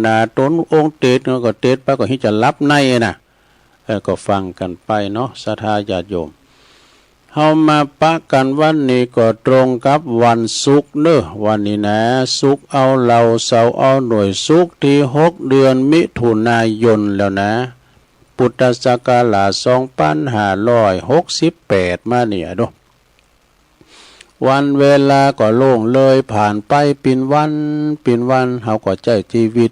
นาต้นองค์เตดก็เตดไปก็ที่จะรับในนะก็ฟังกันไปเนาะศรัทธาญาติโยมเฮามาปะกันวันนี้ก็ตรงกับวันศุกร์เนอะวันนี้นะศุกร์เอาเราเสาร์เอาหน่วยศุกร์ที่6เดือนมิถุนายนแล้วนะพุทธศักราช2568มาเนี่ยดูวันเวลาก็ล่วงเลยผ่านไปเป็นวันเฮาก็ใจชีวิต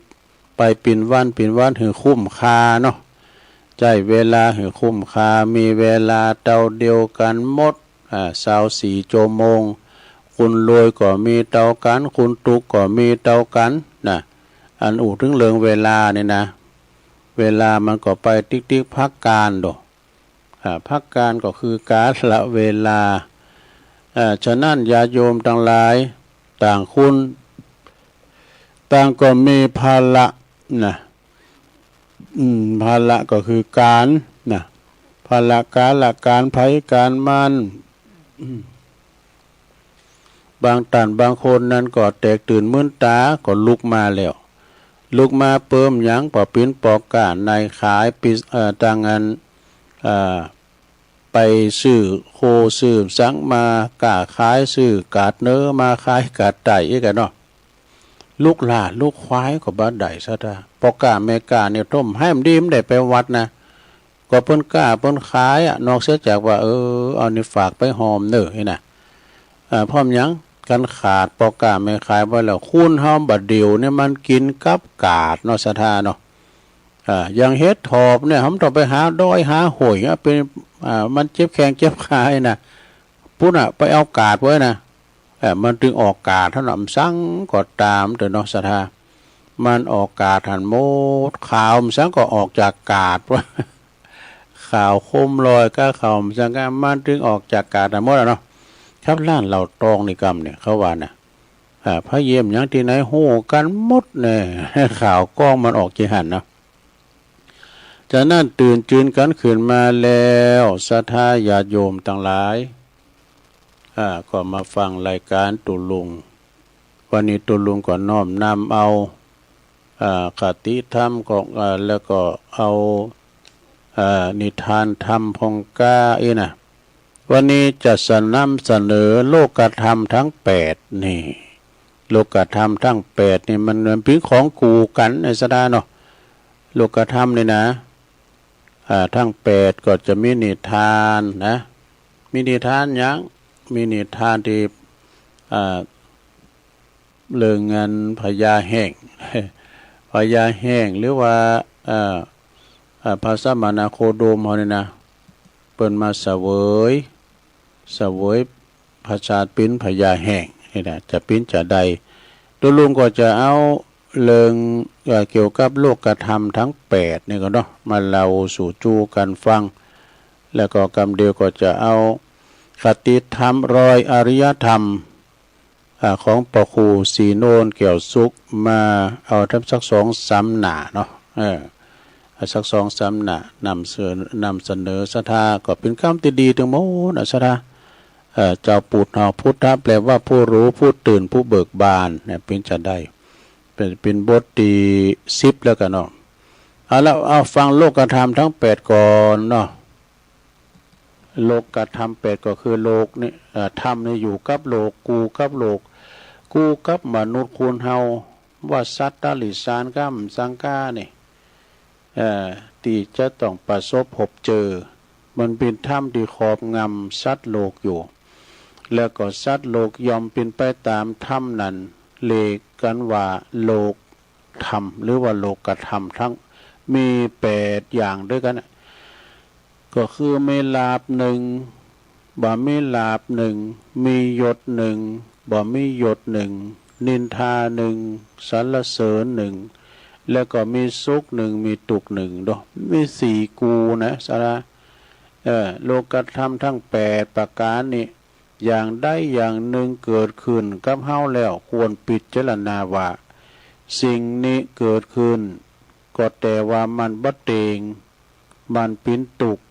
ไปเป็นวันถึงคุ้มค่าเนาะใจเวลาถึงคุ้มค่ามีเวลาเท่าเดียวกันหมด24 ชั่วโมงคุณรวยก็มีเท่ากันคุณทุกข์ก็มีเท่ากันนะอันอู่ถึงเรื่องเวลาเนี่ยนะเวลามันก็ไปติ๊กพักการดอกพักการก็คือการละเวลาฉะนั้นญาโยมทั้งหลายต่างคุณต่างก็มีภาระนะภาระก็คือการนะภาระการละการไผการมันบางท่านบางคนนั้นก็แตกตื่นมื้นตาก็ลุกมาแล้วลุกมาเปิ่มหยังปอปิ้นปอกกาในขายปิต่างงานไปซื้อโคซื้อสังมากาขายซื้อกาดเนื้อมาขายกาดไก่อีกกันเนาะลูกหลานลูกควายก็บ้านใดซะท่าปอกกาเมกาเนี่ยต้มให้มันดีมันได้ไปวัดนะก็เพิ่นกล้าเพิ่นขายนอกเสียจากว่าเอานี่ฝากไปหอมเด้อนี่นะพร้อมหยังกันขาดปอกกาไม่ขายไว้แล้วคูณหอมบัดเดียวเนี่ยมันกินกับกาดเนาะซะท่าเนาะอย่างเฮ็ดถอบเนี่ยผมต้องไปหาดอยหาหอยเป็นมันเจ็บแข้งเจ็บขาไอ้นะพุ่นไปเอากาดไว้นะมันถึงออกกาดเท่านั้นสั่งก็ตามแต่เนาะศรัทธามันออกกาดหันโมดขาวมันสั่งก็ออกจากกาดว่าขาวคมลอยก็ขาวมันสั่งก็มันถึงออกจากกาดหันโมดเนาะครับล้านเราตองในกรรมเนี่ยเขาว่านะพระเยี่ยมยังที่ไหนโหกันหมดเนี่ยข่าวกล้องมันออกจีหันเนาะจากนั้นตื่นจืนกันขึ้นมาแล้วศรัทธาญาติโยมทั้งหลายก็มาฟังรายการตุลุงวันนี้ตุลุงก็น้อมนำเอาคติธรรมของแล้วก็เอานิทานธรรมพงกานะวันนี้จะนำเสนอโลกธรรมทั้ง8นี่โลกธรรมทั้ง8นี่มันเป็นของกูกันในสดาเนาะโลกธรรมนี่นะทั้ง8ก็จะมีนิทานนะมีนิทานหยังมีนิทานที่เรื่องเงินพญาแห้งพญาแห้งหรือว่าภาษามานาโคโดมเขาเนี่ยนะเปิ่นมาเสวยภาษาปิ้นพญาแห้งนี่นะจะปิ้นจะใดตัวลุงก็จะเอาเรื่องเกี่ยวกับโลกธรรมทั้ง8นี่ก็เนาะมาเล่าสู่จูกันฟังแล้วก็กำเดียวก็จะเอาคติธรรมรอยอริยธรรมของปครูสีโนนเกี่ยวสุขมาเอาทั้งสัก2-3 หน้าเนาะสัก2-3 หน้านำเสนอศรัทธาก็เป็นคำที่ดีถึงหมดศรัทธาเจ้าปุถะพุทธะแปลว่าผู้รู้ผู้ตื่นผู้เบิกบานเนี่ยเป็นจะได้เป็นบทที่10แล้วกันเนาะแล้วเอาฟังโลกธรรมทั้ง8ก่อนเนาะโลกธรรม8ก็คือโลกนี่ธรรมนี่อยู่กับโลกกูกับโลกกูกับมนุษย์คุณเฮาว่าสัตว์ตลิสานกัมสังกานี่ที่จะต้องประสบพบเจอมันเป็นธรรมที่ครอบงำสัตว์โลกอยู่แล้วก็สัตว์โลกยอมเป็นไปตามธรรมนั้นเลกกันว่าโลกธรรมหรือว่าโลกธรรมทั้งมี8อย่างด้วยกันก็คือมีลาภ1บ่มีลาภ1มียศ1บ่มียศ1นินทา1สรรเสริญ1แล้วก็มีสุข1มีทุกข์1ดอกมี4กูนะสาระโลกธรรมทั้ง8ประการนี้อย่างใดอย่างหนึ่งเกิดขึ้นกับเฮาแล้วควรพิจารณาว่าสิ่งนี้เกิดขึ้นก็แต่ว่ามันบ่เตงมันเป็นทุกข์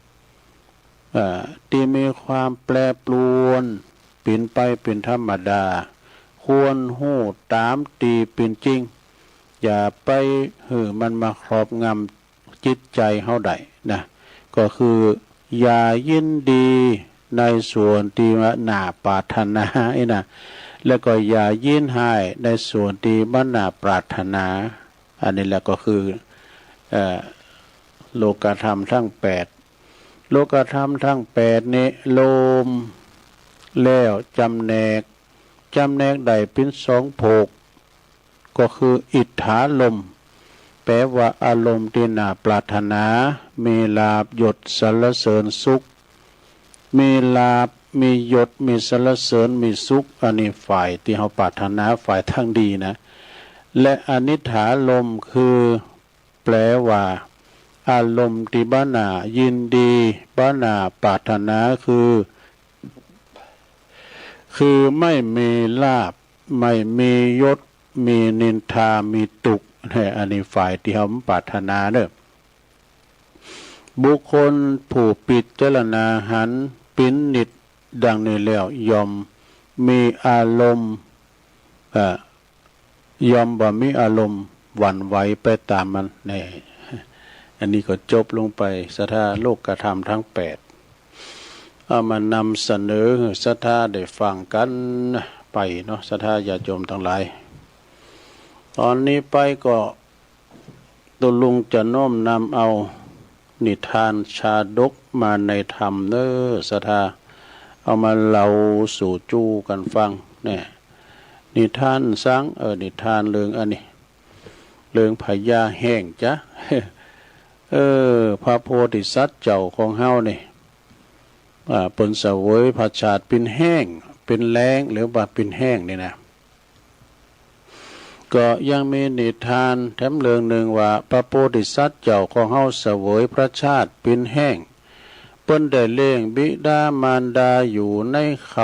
ที่มีความแปรปรวนเป็นไปเป็นธรรมดาควรหู้ตามตีเป็นจริง อย่าไปมันมาครอบงำจิตใจเฮาได้นะก็คืออย่ายินดีในส่วนที่ว่าน่าปรารถนานะแล้วก็อย่ายินให้ในส่วนที่มันน่าปรารถนาอันนี้แหละก็คือโลกธรรมทั้ง8โลกธรรมทั้ง8นี้โลมแล้วจำแนกใดเป็น2โภคก็คืออิทธาลมแปลว่าอารมณ์ที่น่าปรารถนามีลาภยศสรรเสริญสุขมีลาภมียศมีสรรเสริญมีสุขอันนี้ฝ่ายที่เราปรารถนาฝ่ายทั้งดีนะและอนิถาลมคือแปลว่าอารมณ์ที่บ้านายินดีบ้านาปรารถนาคือไม่มีลาภไม่มียศมีนินทามีตุกอันนี้ฝ่ายที่เราปรารถนาเด้อบุคคลผู้ปิจารณาหันปิ้นนิดดังนี้แล้วยอมมีอารมณ์ยอมบ่มีอารมณ์หวั่นไหวไปตามมันนี่อันนี้ก็จบลงไปสัทธาโลกธรรมทั้ง8เอามานำเสนอสัทธาได้ฟังกันไปเนาะสัทธาญาติโยมทั้งหลายตอนนี้ไปก็ตุลุงจะน้อมนำเอานิทานชาดกมาในธรรมเนอสัทธาเอามาเล่าสู่จูกันฟังเนี่ยนิทานสังนิทานเรื่องอันนี้เรื่องพญาแห้งจ้ะ พระโพธิสัตว์เจ้าของเฮานี่เปิ้นเสวยพระชาติเป็นแห้งเป็นแล้งหรือว่าเป็นแห้งนี่นะก็ยังมีนิทานแถมเรื่องหนึ่งว่าพระโพธิสัตว์เจ้าของเฮาเสวยพระชาติเป็นแห้งเปิ้นได้เลี้ยงบิดามารดาอยู่ในเข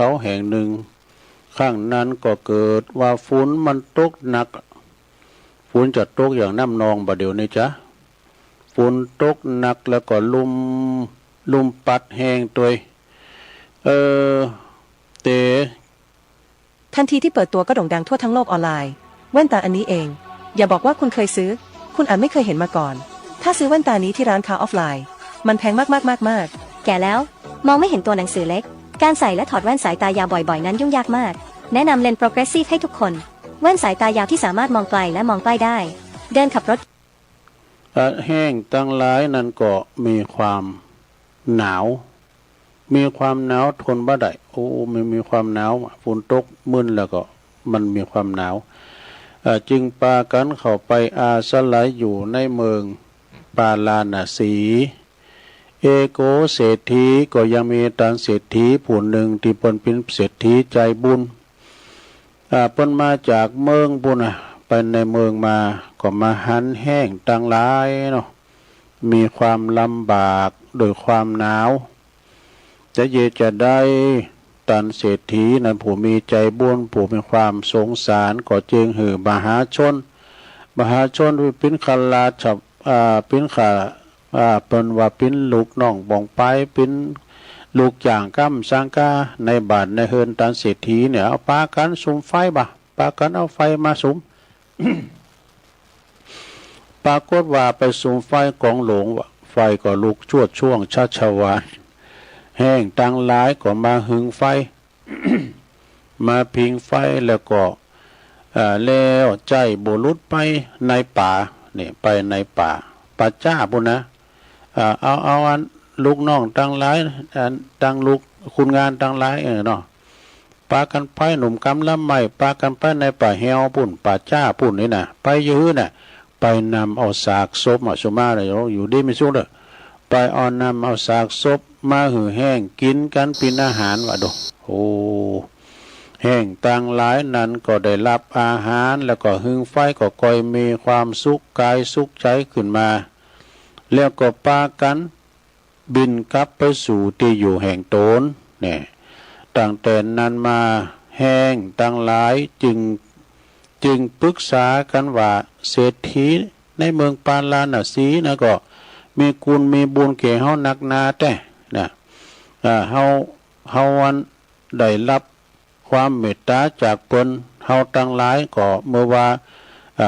าแห่งหนึ่งข้างนั้นก็เกิดว่าฝนมันตกหนักฝนจะตกอย่างน้ำนองบ่เดี๋ยวนี้จ้ะฝนตกหนักแล้วก็ลุมปัดแห้งตัวเตทันทีที่เปิดตัวก็โด่งดังทั่วทั้งโลกออนไลน์แว่นตาอันนี้เองอย่าบอกว่าคุณเคยซื้อคุณอาจไม่เคยเห็นมาก่อนถ้าซื้อแว่นตานี้ที่ร้านค้าออฟไลน์มันแพงมากแก่แล้วมองไม่เห็นตัวหนังสือเล็กการใส่และถอดแว่นสายตายาวบ่อยๆนั้นยุ่งยากมากแนะนำเลนส์โปรเกรสซีฟให้ทุกคนแว่นสายตายาวที่สามารถมองไกลและมองใกล้ได้เดินขับรถแห้งตั้งหลายนั้นก็มีความหนาวทนบ่ได้โอ้มันมีความหนาวฝนตกมึนแล้วก็มันมีความหนาวจึงพากันเข้าไปอาศัยอยู่ในเมืองปาลาณสีเอโกเศรษฐีก็ยังมีตานเศรษฐีผู้หนึ่งที่เป็นเศรษฐีใจบุญเพิ่นมาจากเมืองบุญไปในเมืองมาก็มาหันแห้งต่างหลายเนาะมีความลำบากโดยความหนาวจะได้ตันเศรษฐีนั้นผู้มีใจบุญผู้มีความสงสารก็จึงหือมหาชนเป็นขลาฉับเป็นขาเป็นว่าเป็นลูกน้องบ่องไปเป็นลูกจ่างก้ำสร้างกาในบ้านในเฮือนตันเศรษฐีเนี่ยเอาปากันสุมไฟปากันเอาไฟมาสุม ปรากฏว่าไปสุมไฟกองหลงไฟก็ลุกชวดช่วงชัชวาลแห้งตั้งหลายก็มาหึงไฟ มาพิงไฟแล้วก็แล้วใจบุรุษไปในป่าเนี่ยไปในป่าจ้าบุญนะเอาอันลูกน้องตั้งหลายตั้งลูกคุณงานตั้งหลายเนาะปากันไปหนุ่มกำลำไม่ปากันไปในป่าเฮวปุ่นป่าจ้าปุ่นนี่นะไปยื้อน่ะไปนำเอาสากศพมาสุมาเลยอยู่ดีไม่สู้เด้อไปเอานำเอาสากศพมาหือแห้งกินกันเป็นอาหารว่ะดูโอ้แห้งต่างหลายนั้นก็ได้รับอาหารแล้วก็หึงไฟก็ก่อยมีความสุขกายสุขใจขึ้นมาแล้วก็ปากันบินกลับไปสู่ที่อยู่แห่งตนเนี่ยตั้งแต่นั้นมาแห้งต่างหลายจึงปรึกษากันว่าเศรษฐีในเมืองปาลาณสีนะก็มีกุลมีบุญแก่เฮานักหนาแต่นะเฮาวันได้รับความเมตตาจากเพิ่นเฮาตั้งหลายก็เมื่อว่า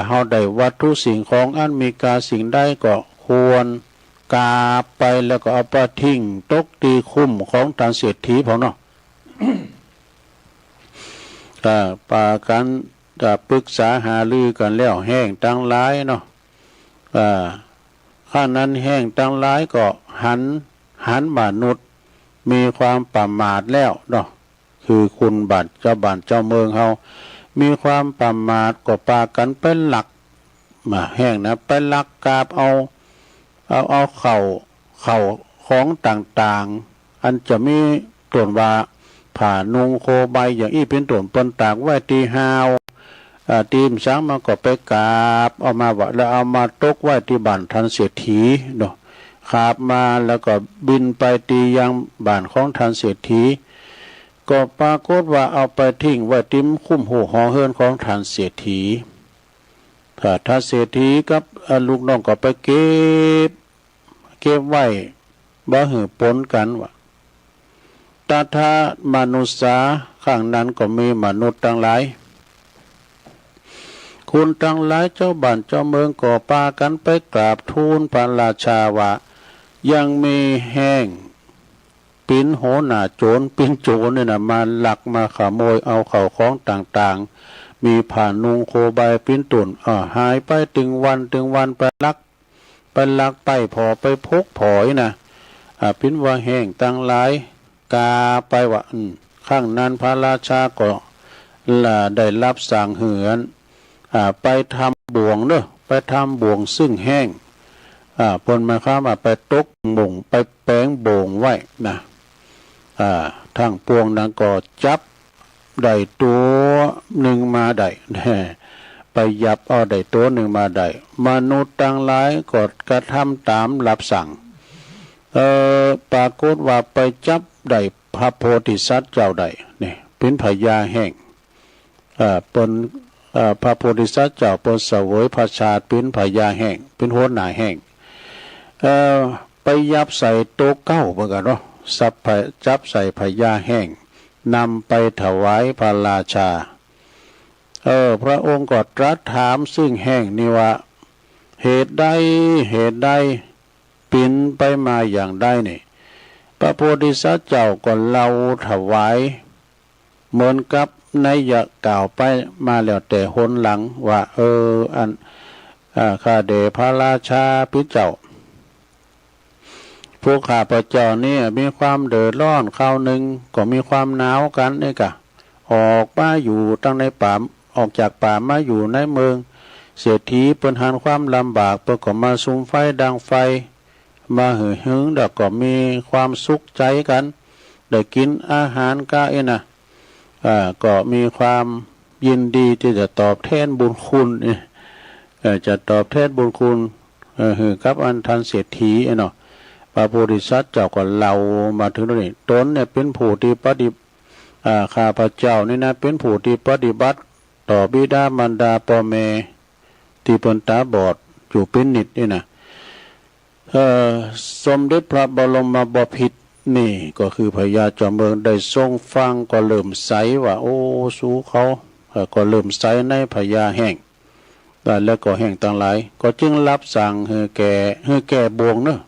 เฮาได้วัตถุสิ่งของอันมีกาสิ่งใดก็ควรกาไปแล้วก็เอาไปทิ้งตกตีคุ้มของทางเศรษฐีพอเนาะ ปากันปรึกษาหารือกันแล้วแห้งตั้งหลายเนาะข้านั้นแห้งตั้งหลายก็หันมนุษย์มีความประมาทแล้วเนาะคือคุณบัตรเจ้าบ้านเจ้าเมืองเฮามีความประมาทก็ปากันเป็นหลักมาแห้งนะไปลักกาบเอาเข่าของต่างๆอันจะมีต้นว่าผ่านุงโคใบอย่างอี้เป็นต้นปนตากไว้ตีหาวตีมช้างมาก็ไปกาบเอามาว่าแล้วเอามาตกไว้ที่บ้านทันเศรษฐีเนาะขาบมาแล้วก็บินไปตียังบ้านของทันเศรษฐีก็ปรากฏว่าเอาไปทิ้งไว้ติ้มคุ้มหูหอเฮิรนของทันเศรษฐีถ้าทันเศรษฐีกับลูกน้องก็ไปเก็บไว้บ่หือปนกันว่าตาทามนุษย์ข้างนั้นก็มีมนุษย์ทั้งหลายคุณทั้งหลายเจ้าบ้านเจ้าเมืองก็ปากันไปกราบทูลพระราชาว่ายังมีแห้งปิ้นโหน่าโจรปิ้นโจรเนี่ยนะมาลักมาขโมยเอาเข้าของต่างๆมีผ่านุงโคใบปิ้นตุ่นหายไปถึงวันไปลักไปพอไปพกผอยนะปิ้นว่าแห้งตั้งหลายกาไปว่าข้างนั้นพระราชาก็ได้รับสั่งเหือนไปทำบ่วงเนอะไปทำบ่วงซึ่งแห้งปนมาข้ามาไปตกบ่งไปแป้งโบ่งไว้นะทั้งปวงนั้นก็จับได้ตัวหนึ่งมาได้ไปยับเอาได้ตัวหนึ่งมาได้มนุษย์ทั้งหลายก็กระทำตามรับสั่งปรากฏว่าไปจับได้พระโพธิสัตว์เจ้าใดนี่เป็นพญาแห้งปนพระโพธิสัตว์เจ้าปนเสวยพระชาติเป็นพญาแห้งเป็นโหนหนาแห้งไปยับใส่โต๊ะเก้าเหมือนกันเนาะจับใส่พญาแห้งนำไปถวายพระราชาพระองค์ก็ตรัสถามซึ่งแห้งนี่ว่าเหตุใดปินไปมาอย่างใดนี่พระโพธิสัตว์เจ้าก็เล่าถวายเหมือนกับในยะกล่าวไปมาแล้วแต่หนหลังว่าข้าเดชพระราชาพิเจ้าพวกข้าพระเจ้านี่มีความเดือดร้อนคราวหนึ่งก็มีความหนาวกันนี่กะออกมาอยู่ตั้งในป่าออกจากป่ามาอยู่ในเมืองเศรษฐีเปิ้นหันความลำบากเปิ้นก็มาสุมไฟดังไฟมาหือหึงแล้วก็มีความสุขใจกันได้กินอาหารก็นะก็มีความยินดีที่จะตอบแทนบุญคุณจะตอบแทนบุญคุณกับอันทันเศรษฐีเนาะพระโพธิสัตว์เจ้าก็เล่ามาถึงตรงนี้ตนเนี่ยเป็นผู้ที่ปฏิข้าพระเจ้านี่นะเป็นผู้ที่ปฏิบัติต่อบิดามารดาพ่อแม่ที่เปิ้นตาบอดอยู่เป็นนิดนี่นะสมเด็จพระบรมบพิตรนี่ก็คือพญาจอมเมืองได้ทรงฟังก็เริ่มใสว่าโอ้สู้เขาก็เริ่มใสในพญาแห้งแล้วก็แห้งต่างหลายก็จึงรับสั่งให้แก่บ่วงเนอะ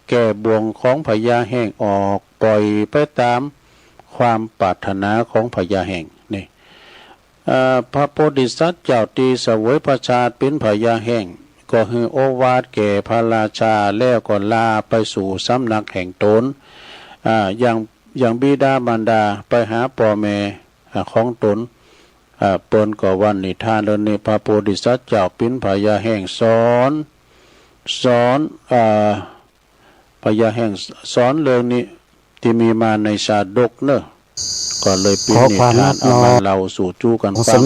แก่บ่วงของพญาแห้งออกปล่อยไปตามความปรารถนาของพญาแห้งนี่พระโพธิสัตว์เจ้าตีเสวยพระชาติเป็นพญาแห้งก็คือโอวาทแก่พระราชาแล้วก็ลาไปสู่สำนักแห่งตนอย่างบิดามารดาไปหาพ่อแม่ของตนเปิ้นก็วันนิทานเรื่องนี้พระโพธิสัตว์เจ้าเป็นพญาแห่งสอนพญาแห่งสอนเรื่องนี้ที่มีมาในชาดกเนอะก็เลยเป็นนิทานเอามาเล่าสู่จูกันฟัง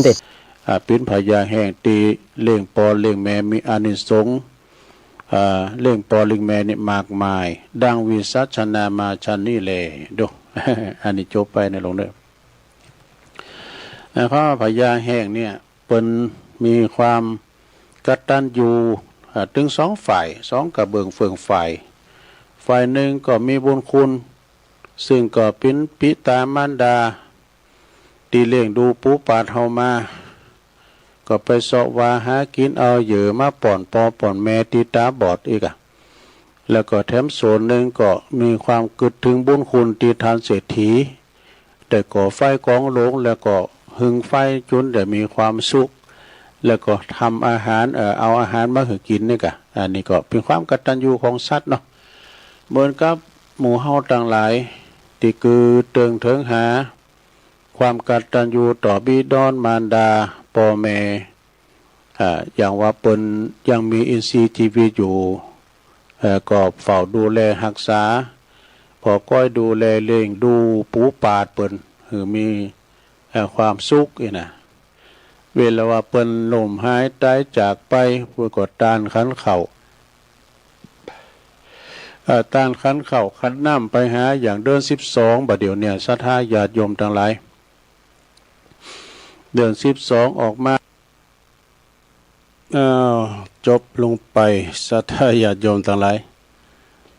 เป็นพญาแห่งตีเลี้ยงปอเลี้ยงแม่มีอานิสงส์เลี้ยงปอเลี้ยงแม่นี่มากมายดังวิสัชนามาชันนี่แลดู อันนี้จบไปในหลวงเด้อเพราะพญาแห่งเนี่ยเป็นมีความกตัญญูถึงสองฝ่ายสองกระเบื้องเฟืองฝ่ายหนึ่งก็มีบุญคุณซึ่งก็เป็นปิตามารดาที่เลี้ยงดูปูปาดเฮามา ก็ไปเสาะวาหากินเอาเหยื่อมาป่อนปอป่อนแม่ตีตาบอดอีกอะแล้วก็แถมโซนหนึ่งก็มีความกึดถึงบุญคุณตีทานเศรษฐีแต่ก่อไฟกองหลงแล้วก็หึงไฟจนแต่มีความสุขแล้วก็ทำอาหารเอาอาหารมาให้กินนี่กะอันนี้ก็เป็นความกตัญญูของสัตว์เนาะเหมือนกับหมู่เฮาต่างหลายที่คือเติงเถิงหาความกตัญญูต่อบิดามารดาพ่อแม่อย่างว่าเปิ้นยังมีอินทรีย์ชีวิตอยู่ก็เฝ้าดูแลรักษาพอก้อยดูแลเลี้ยงดูปูปาดเปิ้นคือมีความสุขอีนะเวลาว่าเปิ้นล้มหายตายจากไปผู้กดตานขันเข่าตานขันเข่าขันน้ำไปหาอย่างเดือน12บัดเดี๋ยวเนี่ยศรัทธาญาติโยมทั้งหลายเดือน12ออกมาจบลงไปศรัทธาญาติโยมทั้งหลาย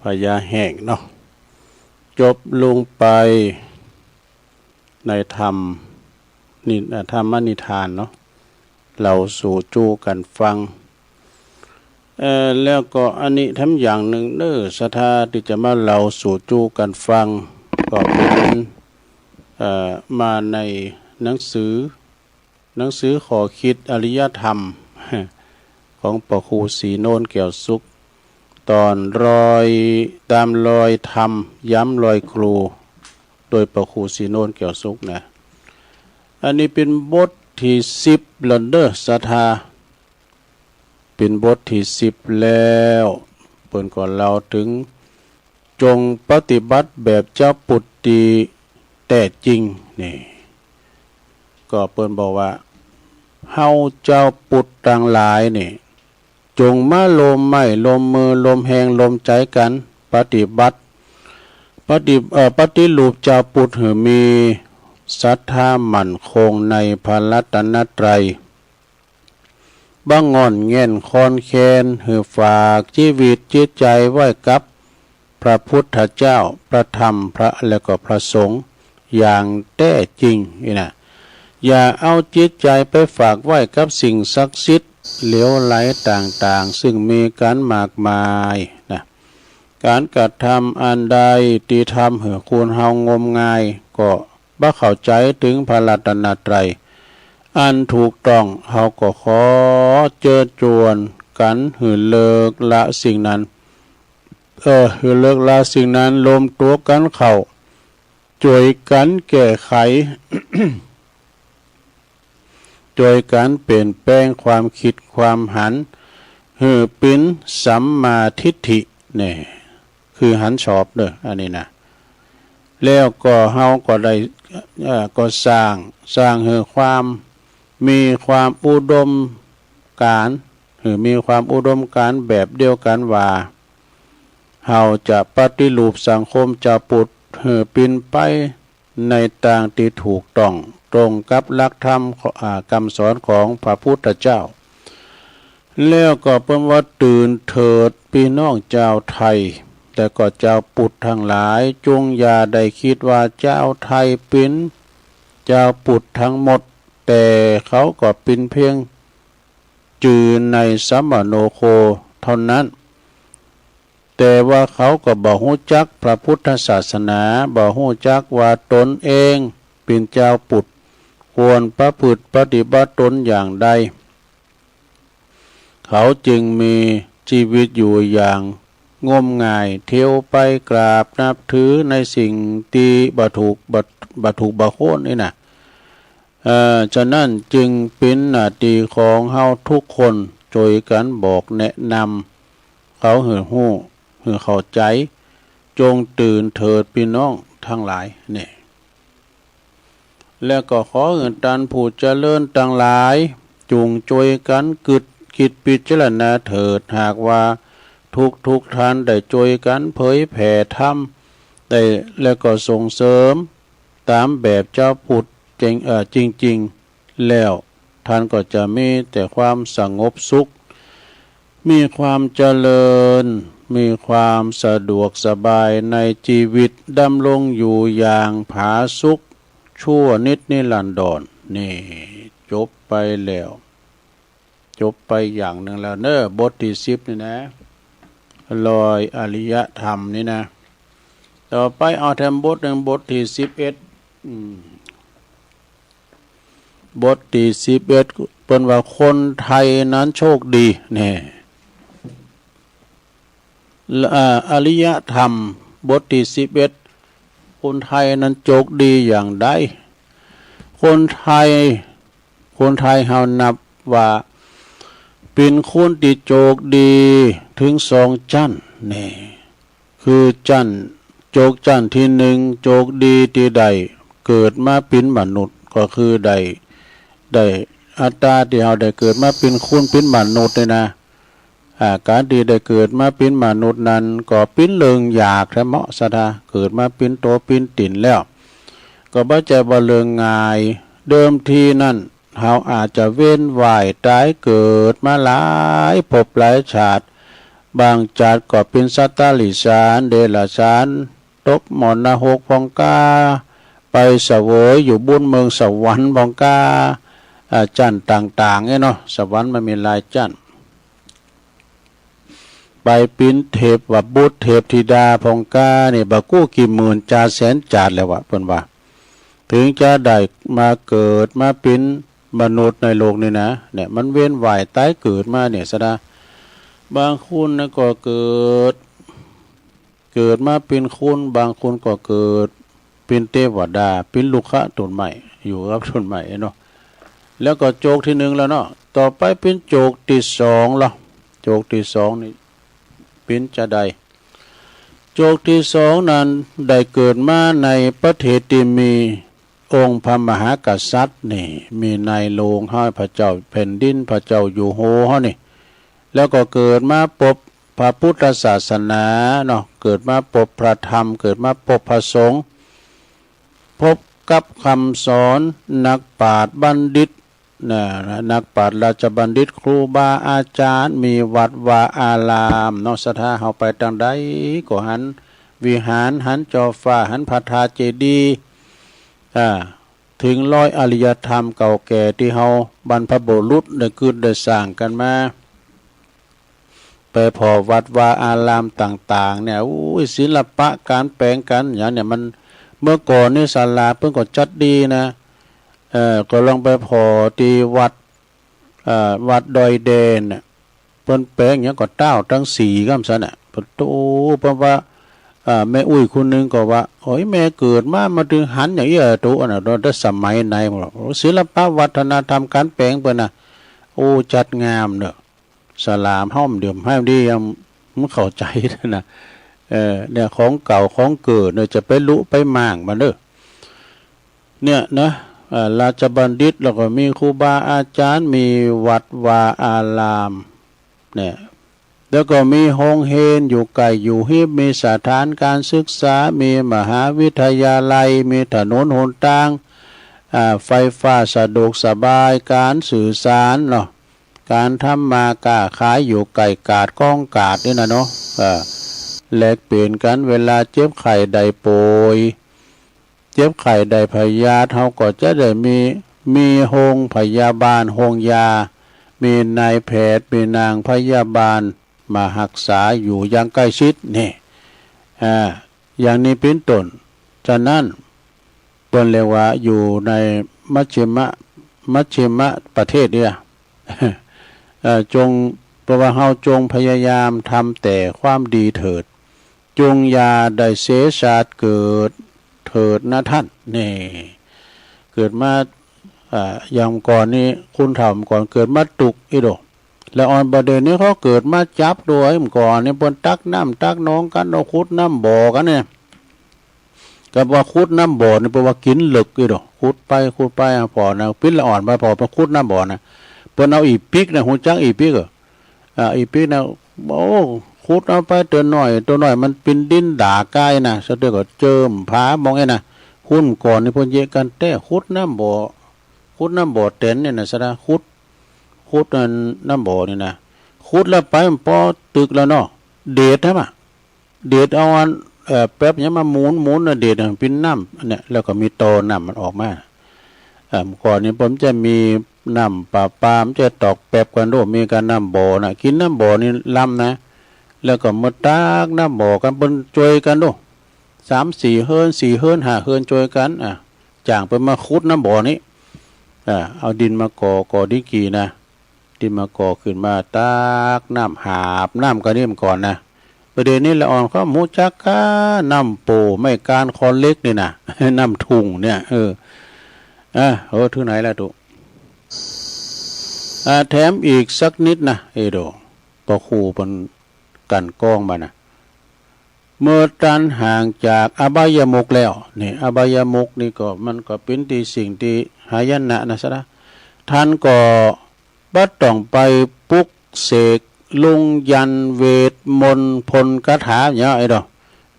พญาแห้งเนาะจบลงไปในธรรมนี่ธรรมนิทานเนาะเราสู่จูกันฟังแล้วก็อันนี้ทำอย่างหนึ่งศรัทธาที่จะมาเราสู่จูกันฟังก็เป็นมาในหนังสือขอคิดอริยธรรมของพระครูศรีโนนแก้วสุขตอนตามรอยธรรมย้ำรอยครูโดยพระครูศรีโนนแก้วสุขนะอันนี้เป็นบทที่10ลันเดอร์ศรัทธาเป็นบทที่10แล้วเปิ้นก็เล่าถึงจงปฏิบัติแบบเจ้าปุตติแต่จริงนี่ก็เปิ้นบอกว่าเฮาเจ้าปุตต่างหลายนี่จงมาลมไม้ลมมือลมแหงลมใจกันปฏิบัติปฏิรูปเจ้าปุตหือมีศรัทธามั่นคงในพระรัตนตรัยบ้างงอนเง่นคอนแคนหือฝากชีวิตจิตใจไว้กับพระพุทธเจ้าพระธรรมพระและก็พระสงฆ์อย่างแท้จริงนี่นะอย่าเอาจิตใจไปฝากไว้กับสิ่งศักดิ์สิทธิ์เหลวไหลต่างๆซึ่งมีการมากมายนะการกระทำอันใดที่ทำให้คุณเฮางมงายก็บ่เข้าใจถึงพระรัตนตรัยอันถูกต้องเฮาก็ขอเชิญชวนกันหือเลิกละสิ่งนั้นหือเลิกละสิ่งนั้นรวมตัวกันเข้าช่วยกันแก้ไข โดยการเปลี่ยนแปลงความคิดความหันหือปิ้นสัมมาทิฏฐิเนี่ยคือหันชอบเด้ออันนี้นะแล้วก็เฮาก็ได้ก็สร้างหือความมีความอุดมการณ์หือมีความอุดมการณ์แบบเดียวกันว่าเฮาจะปฏิรูปสังคมจะปุดหือปิ้นไปในทางที่ถูกต้องตรงกับหลักธรรมคำสอนของพระพุทธเจ้าแล้วก็เป็นว่าตื่นเถิดพี่น้องเจ้าไทยแต่ก็เจ้าปุตทั้งหลายจงอย่าได้คิดว่าเจ้าไทยเป็นเจ้าปุตทั้งหมดแต่เขาก็เป็นเพียงจือในสัมมโนโคเท่านั้นแต่ว่าเขาก็บ่ฮู้จักพระพุทธศาสนาบ่ฮู้จักว่าตนเองเป็นเจ้าปุตควรประพฤติปฏิบัติตนอย่างใดเขาจึงมีชีวิตอยู่อย่างงมงายเที่ยวไปกราบนับถือในสิ่งที่บ่ถูกบ่โค่นนี่นะฉะนั้นจึงเป็นหน้าที่ของเฮาทุกคนช่วยกันบอกแนะนำเขาหือฮู้หือเข้าใจจงตื่นเถิดพี่น้องทั้งหลายนี่แล้วก็ขอเงินตันผู้เจริญทั้งหลายจุงช่วยกันคิดพิจารณาเถิดหากว่าทุกท่านได้ช่วยกันเผยแผ่ธรรมได้แล้วก็ส่งเสริมตามแบบเจ้าพุทธจริงแล้วท่านก็จะมีแต่ความสงบสุขมีความเจริญมีความสะดวกสบายในชีวิตดำรงอยู่อย่างผาสุกชั่วนิดนิรันดรนี่จบไปแล้ว จบไปอย่างหนึ่งแล้วเนอะบทที่10นี่นะลอยอริยธรรมนี่นะต่อไปเอาแถมบทหนึ่งบทที่11บทที่11เป็นว่าคนไทยนั้นโชคดีเนี่ยอริยธรรมบทที่11คนไทยนั้นโชคดีอย่างใดคนไทยเฮานับว่าเป็นคนที่โชคดีถึง2ชั้นนี่คือชั้นโชคชั้นที่1โชคดีที่ใดเกิดมาเป็นมนุษย์ก็คือได้อัตตาที่เฮาได้เกิดมาเป็นคนเป็นมนุษย์นี่นะการที่ได้เกิดมาเป็นมนุษย์นั้นก็เป็นเรื่องอยากแท้เหมาะซะดาเกิดมาเป็นโตเป็นติ่นแล้วก็บ่ใจบ่เรื่องง่ายเดิมทีนั้นเฮาอาจจะเว้นว่ายตายเกิดมาหลายภพหลายชาติบางชาติก็เป็นสัตว์ตาลิสานเดรัจฉานตกหมอนนรกพองกาไปเสวยอยู่บนเมืองสวรรค์พองกาจันต่างๆเนาะสวรรค์มันมีหลายจันไปปิ้นเทพว่าบุตรเทพธิดาพองกาเนี่ยบากู้กี่หมื่นจาแสนจาดแล้ววะเพิ่นว่าถึงจะได้มาเกิดมาเป็นมนุษย์ในโลกนี่นะเนี่ยมันเวียนว่ายตายเกิดมาเนี่ยซะนะบางคนนะก็เกิดมาเป็นคนบางคนก็เกิดเป็นเทวดาเป็นลูกค้าต้นใหม่อยู่กับต้นใหม่เนาะแล้วก็โจกที่1แล้วเนาะต่อไปเป็นโจกที่2ล่ะโจกที่2นี่เป็นจะใดโจกที่2นั้นได้เกิดมาในประเทศที่มีองค์พระมหากษัตริย์นี่มีนายโลงให้พระเจ้าแผ่นดินพระเจ้าอยู่โหเฮานี่แล้วก็เกิดมาพบพระพุทธศาสนาเนาะเกิดมาพบพระธรรมเกิดมาพบพระสงฆ์พบกับคำสอนนักปราชญ์บัณฑิตนักปราชญ์ราชบัณฑิตครูบาอาจารย์มีวัดวาอารามเนาะศรัทธาเฮาไปทางใดก็หันวิหารหันจอฟ้าหันพระธาตุเจดีย์ถึง100อริยธรรมเก่าแก่ที่เฮาบรรพบุรุษได้ขึ้นได้สร้างกันมาไปพอวัดวาอารามต่างๆเนี่ยศิลปะการแปลงกันอย่างเนี่ยมันเมื่อก่อนนี่ศาลาเพิ่นก็จัดดีนะก็ลองไปพอที่วัดดอยแดนน่ะเพิ่นแปลงหยังก็เต้าทั้ง4กำซั่นน่ะเพิ่นโตเพราะว่าแม่อุ้ยคนนึงก็ว่าโอ้ยแม่เกิดมาถึงหันอย่างนี้โตอันน่ะได้สมัยไหนบ่ศิลปะวัฒนธรรมการแปลงเพิ่นน่ะโอ้จัดงามเด้อสลามห้อมเดิมให้ดียังมันเข้าใจนะเนี่ยของเก่าของเกิดเนี่ยจะไปลุไปหม่างมันเด้อเนี่ยนะราชบัณฑิตแล้วก็มีครูบาอาจารย์มีวัดวาอารามเนี่ยแล้วก็มีโรงเรียนอยู่ไกลอยู่ฮิบมีสถานการศึกษามีมหาวิทยาลัยมีถนนหนทางไฟฟ้าสะดวกสบายการสื่อสารเนาะการทำมาค้าขายอยู่ไกลกาดก้องกาดนี่นะเนาะแลกเปลี่ยนกันเวลาเจ็บไข้ได้ป่วยเจ็บไข้ได้พยาธิเฮาก็จะได้มีโรงพยาบาลโรงยามีนายแพทย์มีนางพยาบาลมารักษาอยู่อย่างใกล้ชิดนี่อย่างนี้เป็นต้นฉะนั้นเพิ่นเรียกว่าอยู่ในมัชชิมะประเทศเนี่ยจงเพราะว่าเฮาจงพยายามทำแต่ความดีเถิดจงอย่าได้เสียชาติเกิดเถิดนะท่านนี่เกิดมาอย่างก่อนนี้คุณทำก่อนเกิดมาตุกอีโดแล้วออนประเด็นนี้เขาเกิดมาจับด้วยก่อนนี่เพิ่นตักน้ำตักน้องกันเอาขุดน้ำบ่อกันเนี่ยกับว่าขุดน้ำบ่อนี่แปลว่ากินลึกอีโดขุดไปพอนะปิ้นละอ่อนไปพอไปขุดน้ำบ่อนะเพิ่นเอาอีปิกนะหูจักอีปิกอีปิกนะโอ้ขุดเอาไปตัวน้อยมันเป็นดินด่ากายนะซะเด้อก็เจิมผามองไงนะคุ้นก่อนนี่เพิ่นเยะกันแต่ขุดน้ำบ่อเต็นเนี่ยนะซะนะขุดน้ำบ่อนี่นะขุดแล้วไปมันพอตึกแล้วเนาะเดดใช่มั้ยเดดเอาอันแป๊บเนี้ยมาหมุนน่ะเดดเป็นน้ำเนี่ยแล้วก็มีโตน้ำมันออกมาก่อนนี้ผมจะมี น้ำปลามจะตอกแป๊บกันโดมีการน้ำบ่อนะกินน้ำบ่อนี่ล้ำนะแล้วก็มาตากน้ำบ่อกันบนจวยกันโด3-4 เฮิรน4 เฮิรน5 เฮิรนจวยกันจ่างไปมาขุดน้ำบ่อนี้เอาดินมาก่อดินกี่นะดินมาก่อขึ้นมาตากน้ำหาบน้ำกระเนียมก่อนนะประเด็นนี้ละอ่อนเขามูจักกะน้ำโปไม่การคอนเล็กนี่นะ น้ำทุ่งเนี่ยถึงไหนแล้วตุแถมอีกสักนิดนะโดปอคู่เป็นกันกล้องมานะเมื่อตันห่างจากอบายมุกแล้วนี่อบายมุกนี่ก็มันก็เป็นที่สิ่งที่หายนะนะซะนะท่านก็บัดต้องไปปุกเสกลุงยันเวทมนต์พลคาถาอย่างไอ้ดอก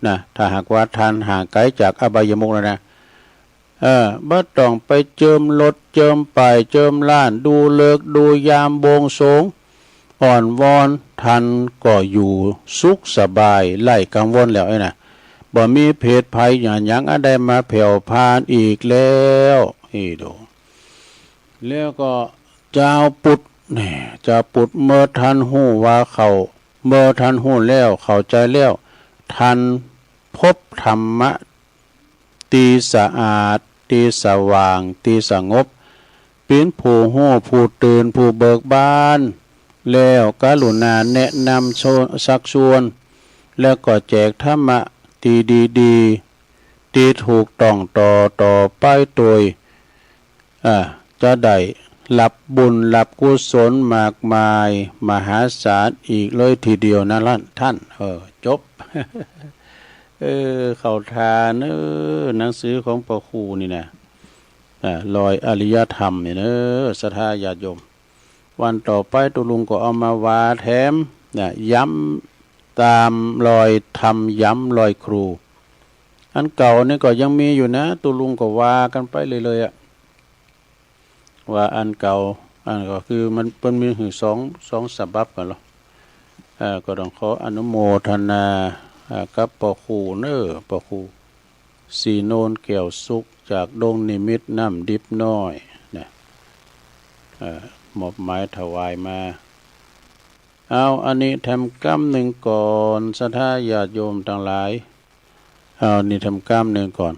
นะถ้าหากว่าท่านห่างไกลจากอบายมุกแล้วนะบัดต้องไปเจิมรถเจิมป่ายเจิมล้านดูเลิกดูยามบวงสรวงอ่อนวอนท่านก็อยู่สุขสบายไล่กังวลแล้วไอ้นะบ่มีเพศภัยอย่างอะไรมาแผ่วพานอีกแล้วดูแล้วก็เจ้าปุตนี่เจ้าปุตเมื่อท่านหู้ว่าเขาเมื่อท่านหู้แล้วเข้าใจแล้วท่านพบธรรมะตีสะอาดตีสว่างตีสงบเป็นผู้หู้ผู้ตื่นผู้เบิกบานแล้วกรุณาแนะนำชักชวนแล้วก็แจกธรรมะตีดีตีถูกต้องต่อไปโดยจะได้รับบุญรับกุศลมากมายมหาศาลอีกเลยทีเดียวนะท่านจบ เข้าทานหนังสือของพระครูนี่นะลอยอริยธรรมเนี่ยศรัทธาญาติโยมวันต่อไปตุลุงก็เอามาวาแถมย้ำตามรอยธรรมย้ำรอยครูอันเก่านี่ก็ยังมีอยู่นะตุลุงก็ว่ากันไปเลยว่าอันเก่าอันก็คือมันเป็นมีถึงสองฉบับกันหรอก็ต้องขออนุโมทนากับปอคูปอคูสีโนนแก้วสุขจากดงนิมิตน้ำดิบน้อยนะมอบหมายถวายมาเอาอันนี้ทำกรรมหนึ่งก่อนศรัทธาญาติโยมทั้งหลายเอานี่ทำกรรมหนึ่งก่อน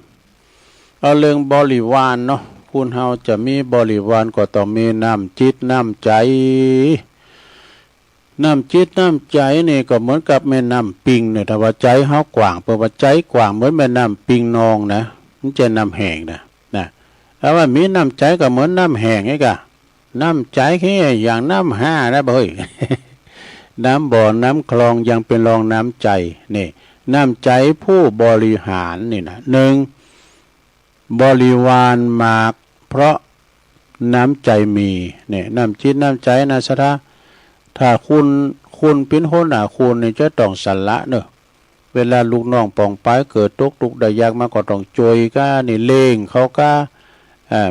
เอาเรื่องบริวารเนาะคุณเฮาจะมีบริวารก็ต้องมีน้ำจิตน้ำใจน้ำจิตน้ำใจนี่ก็เหมือนกับแม่น้ำปิงเนี่ยถ้าว่าใจเฮากว้างเพราะว่าใจกว้างเหมือนแม่น้ำปิงนองนะมันจะน้ำแห้งนะถ้าว่ามีน้ำใจก็เหมือนน้ำแห้งไอ้กะน้ำใจแค่อย่างน้ำห้านะเบ้ย น้ำบ่อน้ำคลองยังเป็นรองน้ำใจนี่น้ำใจผู้บริหารนี่นะ1บริวารมากเพราะน้ำใจมีเนี่ยน้ำจิตน้ำใจนะสะท้าถ้าคุณเป็นหัวหน้าคุณนี่จะต้องสละเนอะเวลาลูกน้องป่องไปเกิดทุกข์ได้ยากมาก็ต้องจอยก้านี่เล่งเขาก้า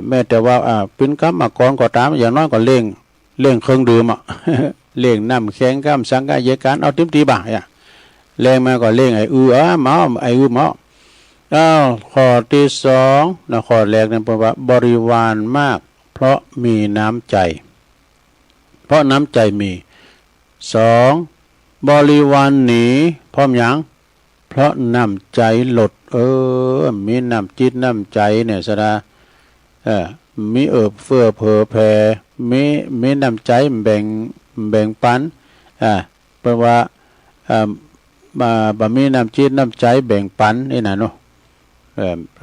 แม้แต่ว่าเป็นกรรมกรก็ตามอย่างน้อยก็เล่งเครื่องดื่มเล่งน้ำแข็งก้ามสังกายการเอาติ้มตีบ่าเล่งมาก็เล่งไอ้หมอหมอข้อที่2นะข้อแรกนั่นเป็นว่าบริวารมากเพราะมีน้ำใจเพราะน้ำใจมี2บริวารหนีพร้อมยังเพราะน้ำใจหลดมีน้ำจิตน้ำใจเนี่ยสดามีเฟื่อเผอแผ่มีน้ำใจแบ่งปันเพราะว่าบ่มีน้ำจิตน้ำใจแบ่งปันนี่นะเนาะ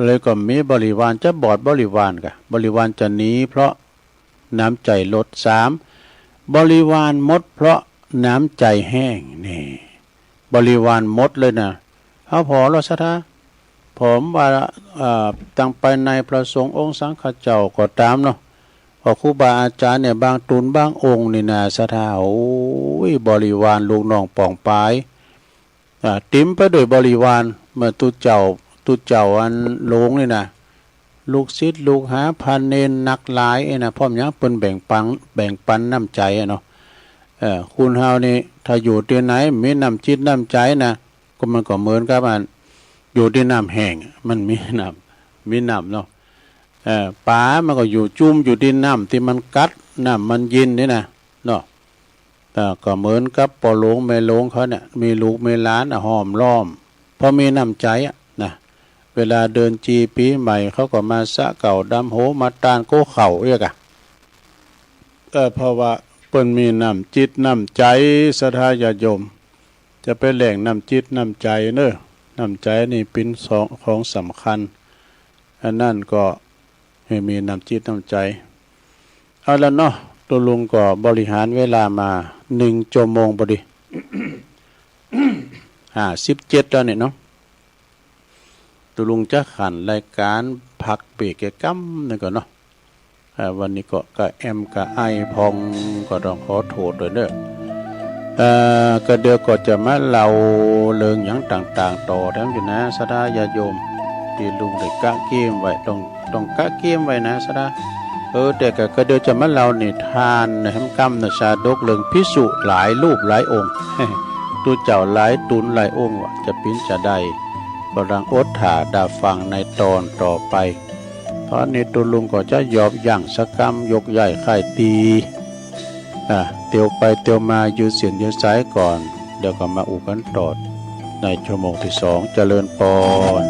เลยก็มีบริวารจะบอดบริวารกะบริวารจะหนีเพราะน้ำใจลด3บริวารหมดเพราะน้ำใจแห้งนี่บริวารหมดเลยนะเอาพอแล้วซะท่าผมว่าตั้งไปในพระสงฆ์องค์สังฆเจ้าก็ตามเนาะพอครูบาอาจารย์เนี่ยบางตุนบางองค์นี่นะซะท่าบริวารลูกน้องป่องปายติ้มไปโดยบริวารเมื่อตุเจ้าอันโลงนี่นะลูกศิษย์ลูกหาพันเนนนักหลายนะพร้อมยังเปิ้นแบ่งปันน้ำใจเนาะคุณเฮานี่ถ้าอยู่ที่ไหนมีน้ำจิตน้ำใจนะก็มันก็เหมือนกับอันอยู่ที่น้ำแห้งมันมีน้ำเนาะปลามันก็อยู่จุ่มอยู่ที่น้ำที่มันกัด น้ำมันยินนี่นะเนาะแต่ก็เหมือนกับปอหลวงแม่หลวงเขาเนี่ยมีลูกมีหลานหอมล้อมพอมีน้ำใจนะเวลาเดินจีปีใหม่เขาก็มาสะเก่าดำโหมาตานโก้เข่าเรียกเพราะว่าเปิ้นมีน้ำจิตน้ำใจศรัทธาญาติโยมจะไปแหล่งน้ำจิตน้ำใจเนอะน้ำใจนี่เป็นของสำคัญอันนั่นก็ให้มีน้ำจิตน้ำใจเอาแล้วเนาะตัวลุงก็บริหารเวลามา1 ชั่วโมงพอดี 17แล้วเนี่ยเนาะตัวลุงจะขันรายการพักเบรกแกกัมนี่ก่อนเนาะวันนี้ก็แอมกับไอพองก็ต้องขอโทษด้วยเด้อก็เดี๋ยวก็จะมาเล่าเรื่องอย่างต่างๆต่อทั้งอยู่นะสดาญาโยมที่ลุงได้กะเกมไว้ต้องกะเกมไว้นะสดาแต่ก็เดี๋ยวจะมาเล่านิทานนะฮัมกัมนะชาดกเรื่องภิกษุหลายรูปหลายองค์ ตัวเจ้าหลายตุนหลายองค์ว่าจะปิ้นจะได้ก็รังอดถาดาฟังในตอนต่อไปตอนนี้ตัวลุงก็จะยอบย่างสกรรมยกใหญ่ไข่ตีเตียวไปเตียวมายืดเสียนยืดสายก่อนเดี๋ยวก็มาอุกันต่อในชั่วโมงที่2เจริญพร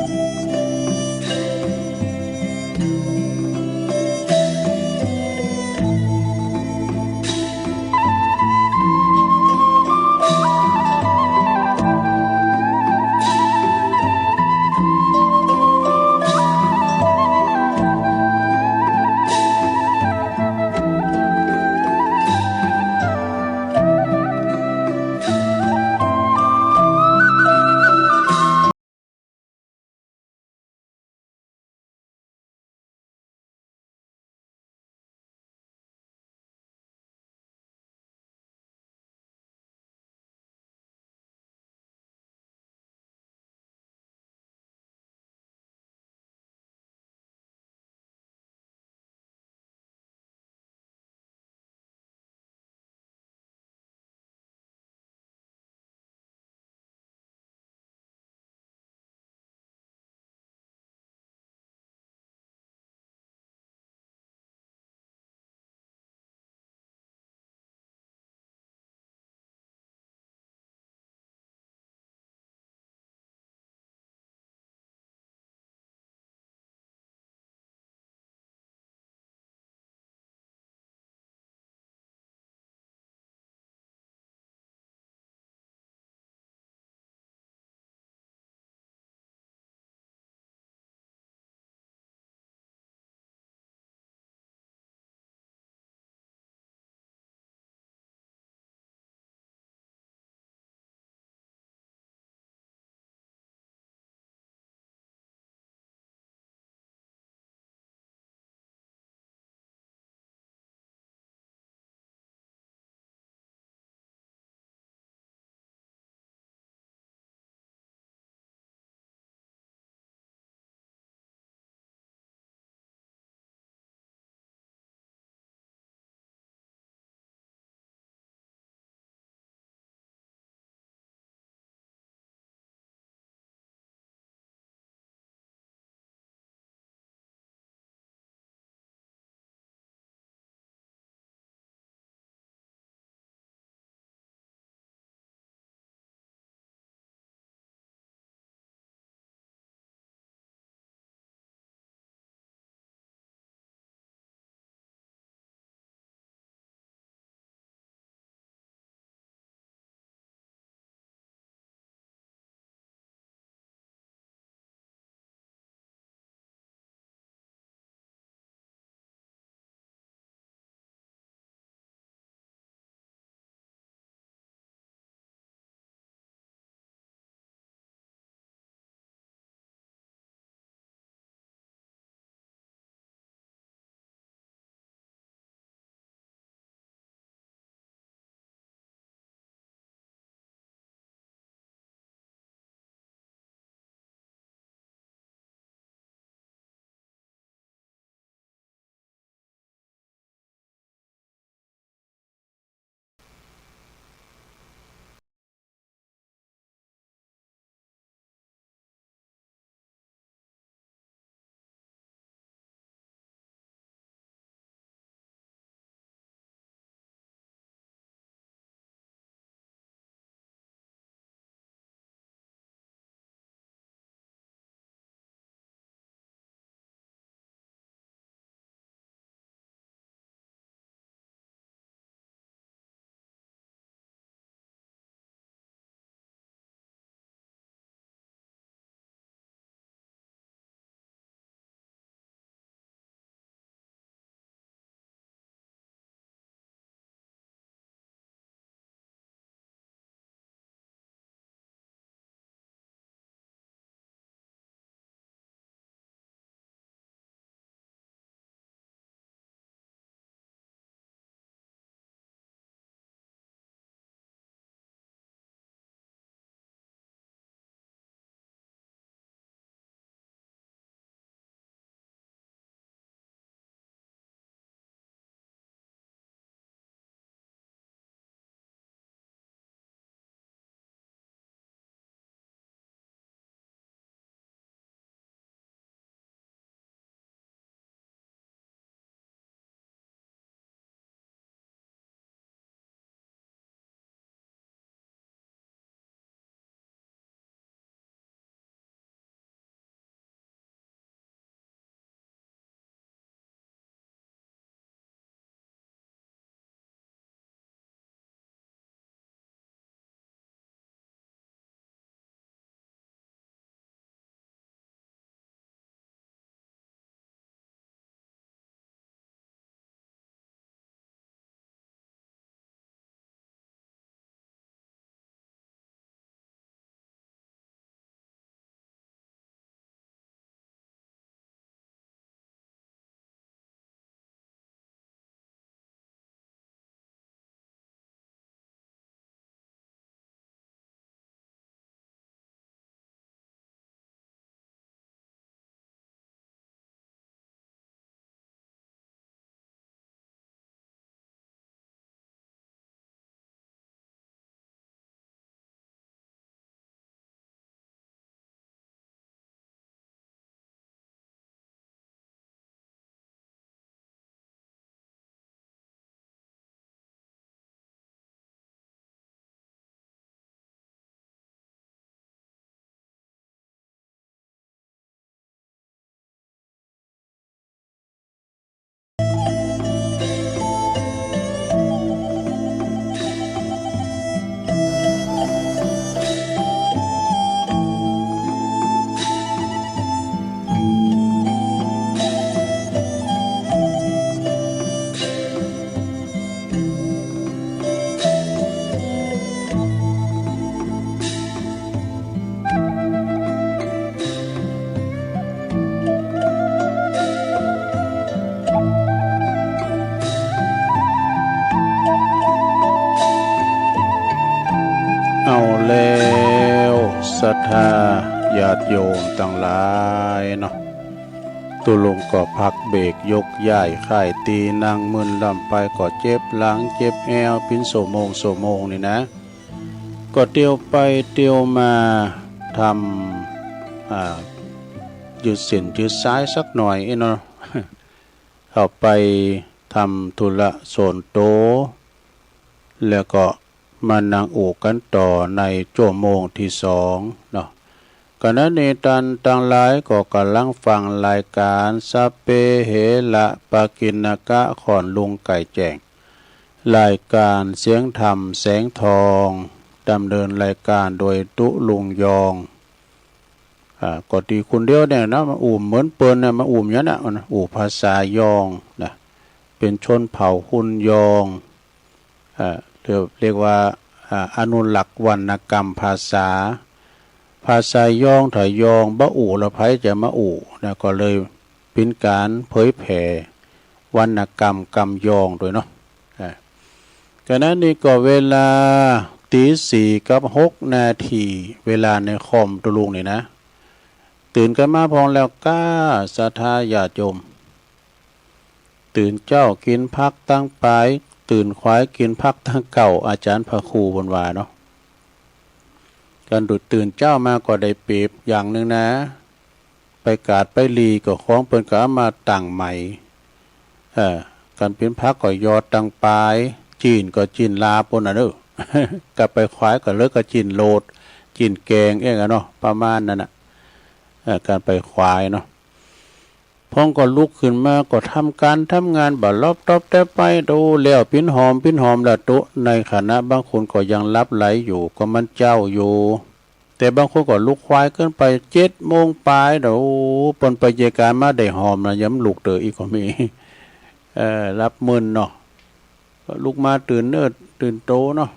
แล้วศรัทธาญาติโยมต่างหลายเนาะตุลุงก็พักเบรกยกย้ายค่ายตีนั่งมึนลำไปก็เจ็บหลังเจ็บแอวปิ้นโสมงนี่นะก็เตียวไปเตียวมาทำยืดเส้นยืดซ้ายสักหน่อยเนาะ เข้าไปทำธุระโซนโตแล้วก็มานั่งอู่กันต่อในชั่วโมงที่สองเนาะขณะนี้ตันต่างหลายก็กำลังฟังรายการสัพเพเหระปากิณกะขอนลุงไก่แจ้งรายการเสียงธรรมแสงทองดำเนินรายการโดยตุลุงยองก็ดีคุณเดียวเนี่ยนะมาอุ่มเหมือนเปิ้นนะมาอุ่มอย่างนั้นนะอุ่มภาษายองนะเป็นชนเผ่าหุ่นยองเรียกว่าอนุรักษ์วรรณกรรมภาษายองถอยองบะอู่ละไผจะมาอู่นะก็เลยเป็นการเผยแผ่วรรณกรรมกรรมยองโดยเนาะก็นั้นนี่ก็เวลาตี4:06เวลาในคอมตุลุงนี่นะตื่นกันมาพองแล้วก้าศรัทธาญาติโยมตื่นเจ้ากินพักตั้งปลายตื่นควายกินพักตั้งเก่าอาจารย์พระครูบนว่าเนาะการดุดตื่นเจ้ามาก็ได้เปรียบอย่างหนึ่งนะไปกาดไปลีก็คล้องเปิ้นก็มาตั้งใหม่การเป็นพักก็ยอดตั้งปลายจีนก็จีนลาปนน่ะเด้อ กลับไปควายก็เลิกก็จีนโลดจีนแกงเองอะเนาะประมาณนั้นน่ะการไปควายเนาะพ้องก็ลุกขึ้นมาก็ทำการทำงานบ่รอบตอบแต่ไปดูแล้วปิ้นหอมละโตในขณะบางคนก็ยังรับไหลอยู่ก็มันเจ้าอยู่แต่บางคนก็ลุกควายเกินไป7:00 นปลายเดี๋ยวปนไปเยการมาได้หอมนะย้ำลุกเตออีกก็มีรับมึนเนาะลุกมาตื่นเนิดตื่นโตเนาะ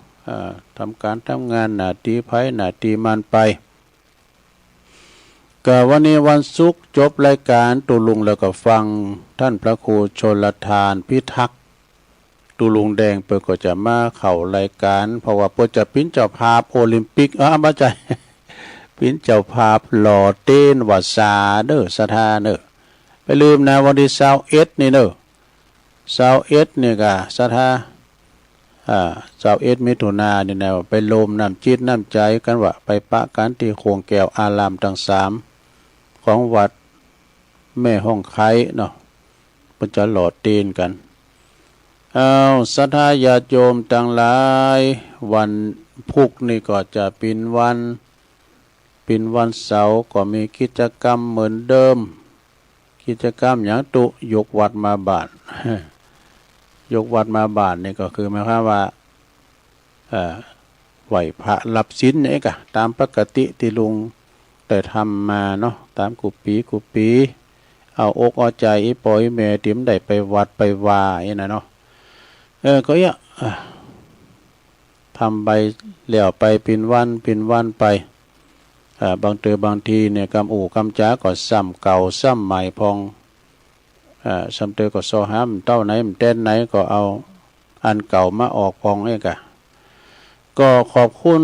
ทำการทำงานหน้าที่ไผหน้าที่มันไปก็วันนี้วันศุกร์จบรายการตุลุงแล้วก็ฟังท่านพระครูชลทานพิทักษ์ตุลุงแดงเปิดก็จะมาเข้ารายการเพราะว่าเปิดจะปิ้นเจ้าภาพโอลิมปิกมาใจ ปิ้นเจ้าภาพหล่อเต้นวัดสาเด้อสถานเด้อไปลืมนะวันที่21นี่เด้อ21นี่ก็สถา21 มิถุนายนนี่นะไปลมน้ำจิตน้ำใจกันว่าไปปะกันที่โคงแก้วอารามทั้ง3ของวัดแม่ห้องไข่เนาะเพิ่นจะหล่อตีนกันศรัทธาญาติโยมทั้งหลายวันพุธนี่ก็จะเป็นวันเสาร์ก็มีกิจกรรมเหมือนเดิมกิจกรรมอย่างตุยกวัดมาบาท ยกวัดมาบาทนี่ก็คือหมายความว่าไหวพระรับศีลนี่ก็ตามปกติที่ลุงได้ทำมาเนาะตามกุปีเอาอกเอาใจอีปอยแม่ติมได้ไปวัดไปวาอย่างนั้นเนาะก็ทำไปแล้วไปเป็นวันไปบางทีเนี่ยกำอู่กำจาก็ซ้ำเก่าซ้ำใหม่พองซ้ำเตอก็ซอห้ามเต้าไหนมันเต้นไหนก็เอาอันเก่ามาออกพองเองก็ขอบคุณ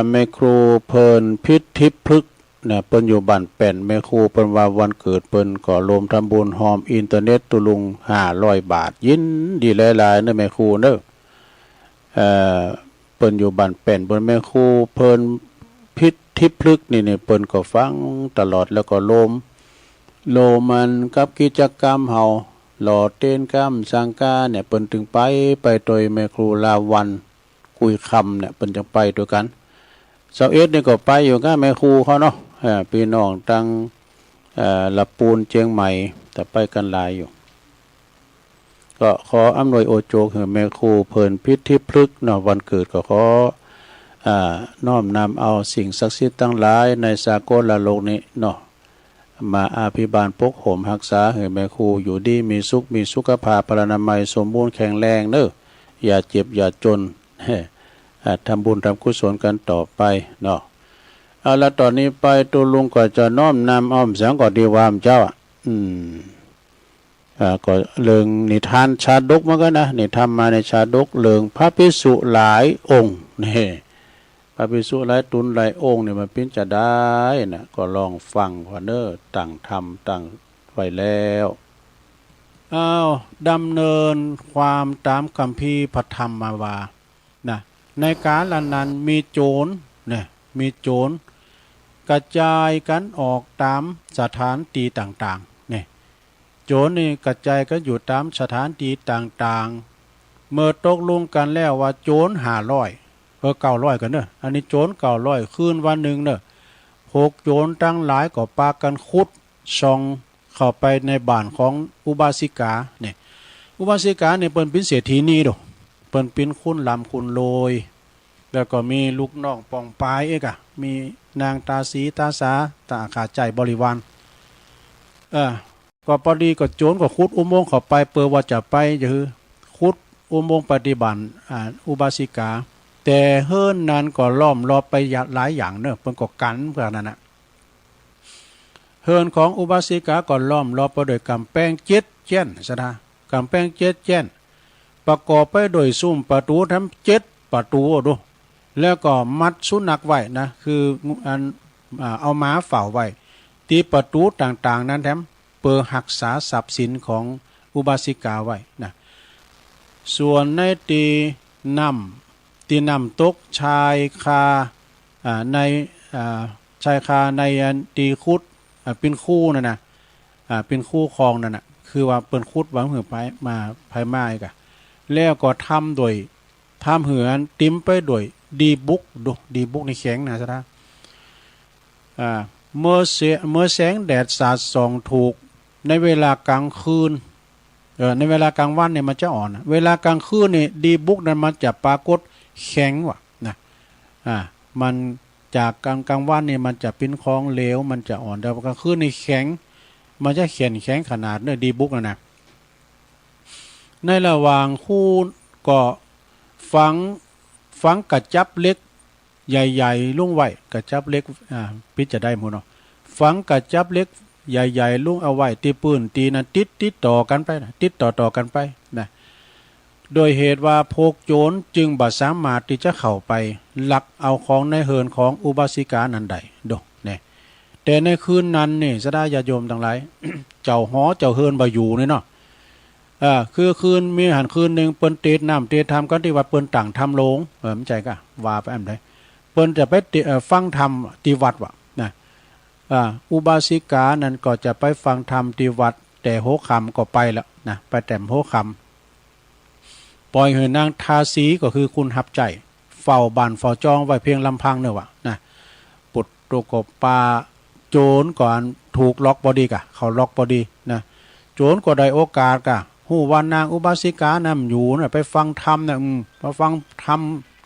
แม่ครูเพลินพิษทิพย์พฤกษ์เนี่ยเปิ้นอยู่บ้านแป่นแม่ครูเปิ้นว่าวันเกิดเปิ้นก็รวมทำบุญหอมอินเทอร์เน็ตตุลุง500 บาทยินดีหลายๆเด้อแม่ครูเด้อเปิ้นอยู่บ้านแป่นเปิ้นแม่ครูเพลินพิษทิพย์พฤกษ์นี่เปิ้นก็ฟังตลอดแล้วก็โลมันกับกิจกรรมเฮาหล่อเต้นกรรมสังกาเนี่ยเปิ้นถึงไปโดยแม่ครูลาวันคุยคำเนี่ยเปิ้นจังไปด้วยกัน21นี่ก็ไปอยู่กับแม่ครูเขาเนาะพี่น้องตั้งละปูนเชียงใหม่แต่ไปกันหลายอยู่ก็ขออำนวยโอโจคือแม่ครูเพลินพิษทิพฤกษ์เนาะวันเกิดก็ขอน้อมนำเอาสิ่งศักดิ์สิทธิ์ทั้งหลายในสากลโลกนี้เนาะมาอาภิบาลปกโหมรักษาให้แม่ครูอยู่ดีมีสุขมีสุขภาพพลานามัยสมบูรณ์แข็งแรงเด้ออย่าเจ็บอย่าจนทำบุญทำกุศลกันต่อไปเนาะเอาละตอนนี้ไปตัวลุงก็จะน้อมนำอ้อมเสียงก็ดีวามเจ้าก็เรื่องนิทานชาดกมาก็นะนี่ทำมาในชาดกเรื่องพระภิกษุหลายองค์นี่พ ระภิกษุหลายตุนหลายองค์เนี่ยมันเป็นจะได้นะก็ลองฟังพอเนอตั้งธรรมตั้งไว้แล้วดำเนินความตามคัมภีร์พระธรรมมาว่านะในการละนั้นมีโจรเนี่ยมีโจรกระจายกันออกตามสถานที่ต่างๆเนี่ยโจรนี่กระจายกันอยู่ตามสถานที่ต่างๆเมื่อตกลงกันแล้วว่าโจร900กันเนอะอันนี้โจร900คืนวันหนึ่งเนอะพวกโจรตั้งหลายก็ปากันขุดช่องเข้าไปในบ้านของอุบาสิกาเนี่ยอุบาสิกาเนี่ยเปิ้นเป็นเศรษฐีนีดอกเปิ้นเป็นคุณลำคุณโรยแล้วก็มีลูกน้องปองปายเอกอะมีนางตาสีตาสาตาขาใจบริวารก็พอดีก็โจรก็ขุดอุโมงค์เข้าไปเปิดว่าจะไปคือขุดอุโมงค์ปฏิบัติอุบาสิกาแต่เฮิรนนั้นก็ล้อมรอบไปหลายอย่างเนอะเพิ่นก็กันเพื่อนั้นน่ะเฮิรนของอุบาสิกาก็ล้อมรอบไปด้วยกำแพง7 แจ้นซะนะกำแพง7 แจ้นประกอบไปด้วยซุ้มประตูทั้ง7 ประตูดูแล้วก็มัดสุนัขไว้นะคือเอาม้าเฝ้าไว้ที่ประตูต่างๆนั้นแถมเปิดรักษาทรัพย์สินของอุบาสิกาไว้นะส่วนในตีนำตกชายคาในชายคาในตีคุดเป็นคู่นั่นนะเป็นคู่ครองนั่นนะคือว่าเปิ้นคุดวางหือไปมาภายไม้กะแล้วก็ทำเหือนติ้มไปด้วยดีบุกในแข็งนะซะนะเมื่อแสงแดดสาดส่องถูกในเวลากลางคืนในเวลากลางวันเนี่ยมันจะอ่อนเวลากลางคืนนี่ดีบุกนั้นมันจะปรากฏแข็งว่ะนะมันจากกลางวันเนี่ยมันจะเป็นของเหลวมันจะอ่อนแต่กลางคืนนี่แข็งมันจะแข็งขนาดเนี่ยดีบุกนะในระหว่างคู่ก็ฝังกระจับเล็กใหญ่ๆลุ่งไว้กระจับเล็กพิจะได้หมดเนาะฝังกระจับเล็กใหญ่ๆลุ่งเอาไว้ตีปืนตีนั้นติดต่อกันไปนะติดต่อกันไปนะโดยเหตุว่าพวกโจรจึงบ่สามารถที่จะเข้าไปลักเอาของในเหินของอุบาสิกานั้นใดดอกเนี่ยแต่ในคืนนั้นนี่สดาญาโยมทั้งหลาย เจ้าหอเจ้าเหินบ่อยู่นี่เนาะคือคืนมีหันคืนหนึ่งเปิ้นเตดน้ำเตดทำกันที่ว่าเปิ้นต่างทำโลงมันใจก็ว่าไปอันใดเปิ้นจะไปฟังธรรมที่วัดว่ะนะอุบาสิกานั้นก็จะไปฟังธรรมที่วัดแต่โหคำก็ไปแล้วนะไปแต่มโหคำปล่อยให้นางทาสีก็คือคุณหับใจเฝ้าบ้านเฝ้าจองไว้เพียงลำพังเนี่ยว่ะนะปุดตกบปลาโจรก่อนถูกล็อกบอดีกะเขาล็อกบอดีนะโจรก็ได้โอกาสกะหูว่านางอุบาสิกานำอยู่นะไปฟังธรรมนะมาฟังธรรม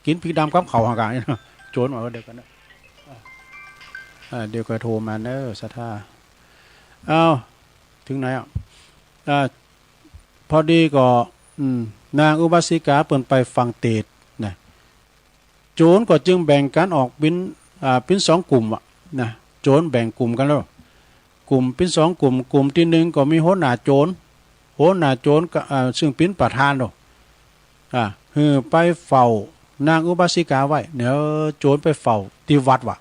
กินพริกดำกับเขาหากาเนี่ยโจรว่าเดียวกันนะเดี๋ยวก็โทรมาเนอะสัทธาถึงไหนพอดีก็นางอุบาสิกาเปิ่นไปฟังเทศนะโจรก็จึงแบ่งกันออกเป็น2 กลุ่มนะโจรแบ่งกลุ่มกันแล้วกลุ่มเป็น2 กลุ่มที่1ก็มีหัวหน้าโจรซึ่งเป็นประธานหรอกคือไปเฝ้านางอุบาสิกาไว้เดี๋ยวโจรไปเฝ้าที่วัดว่ะ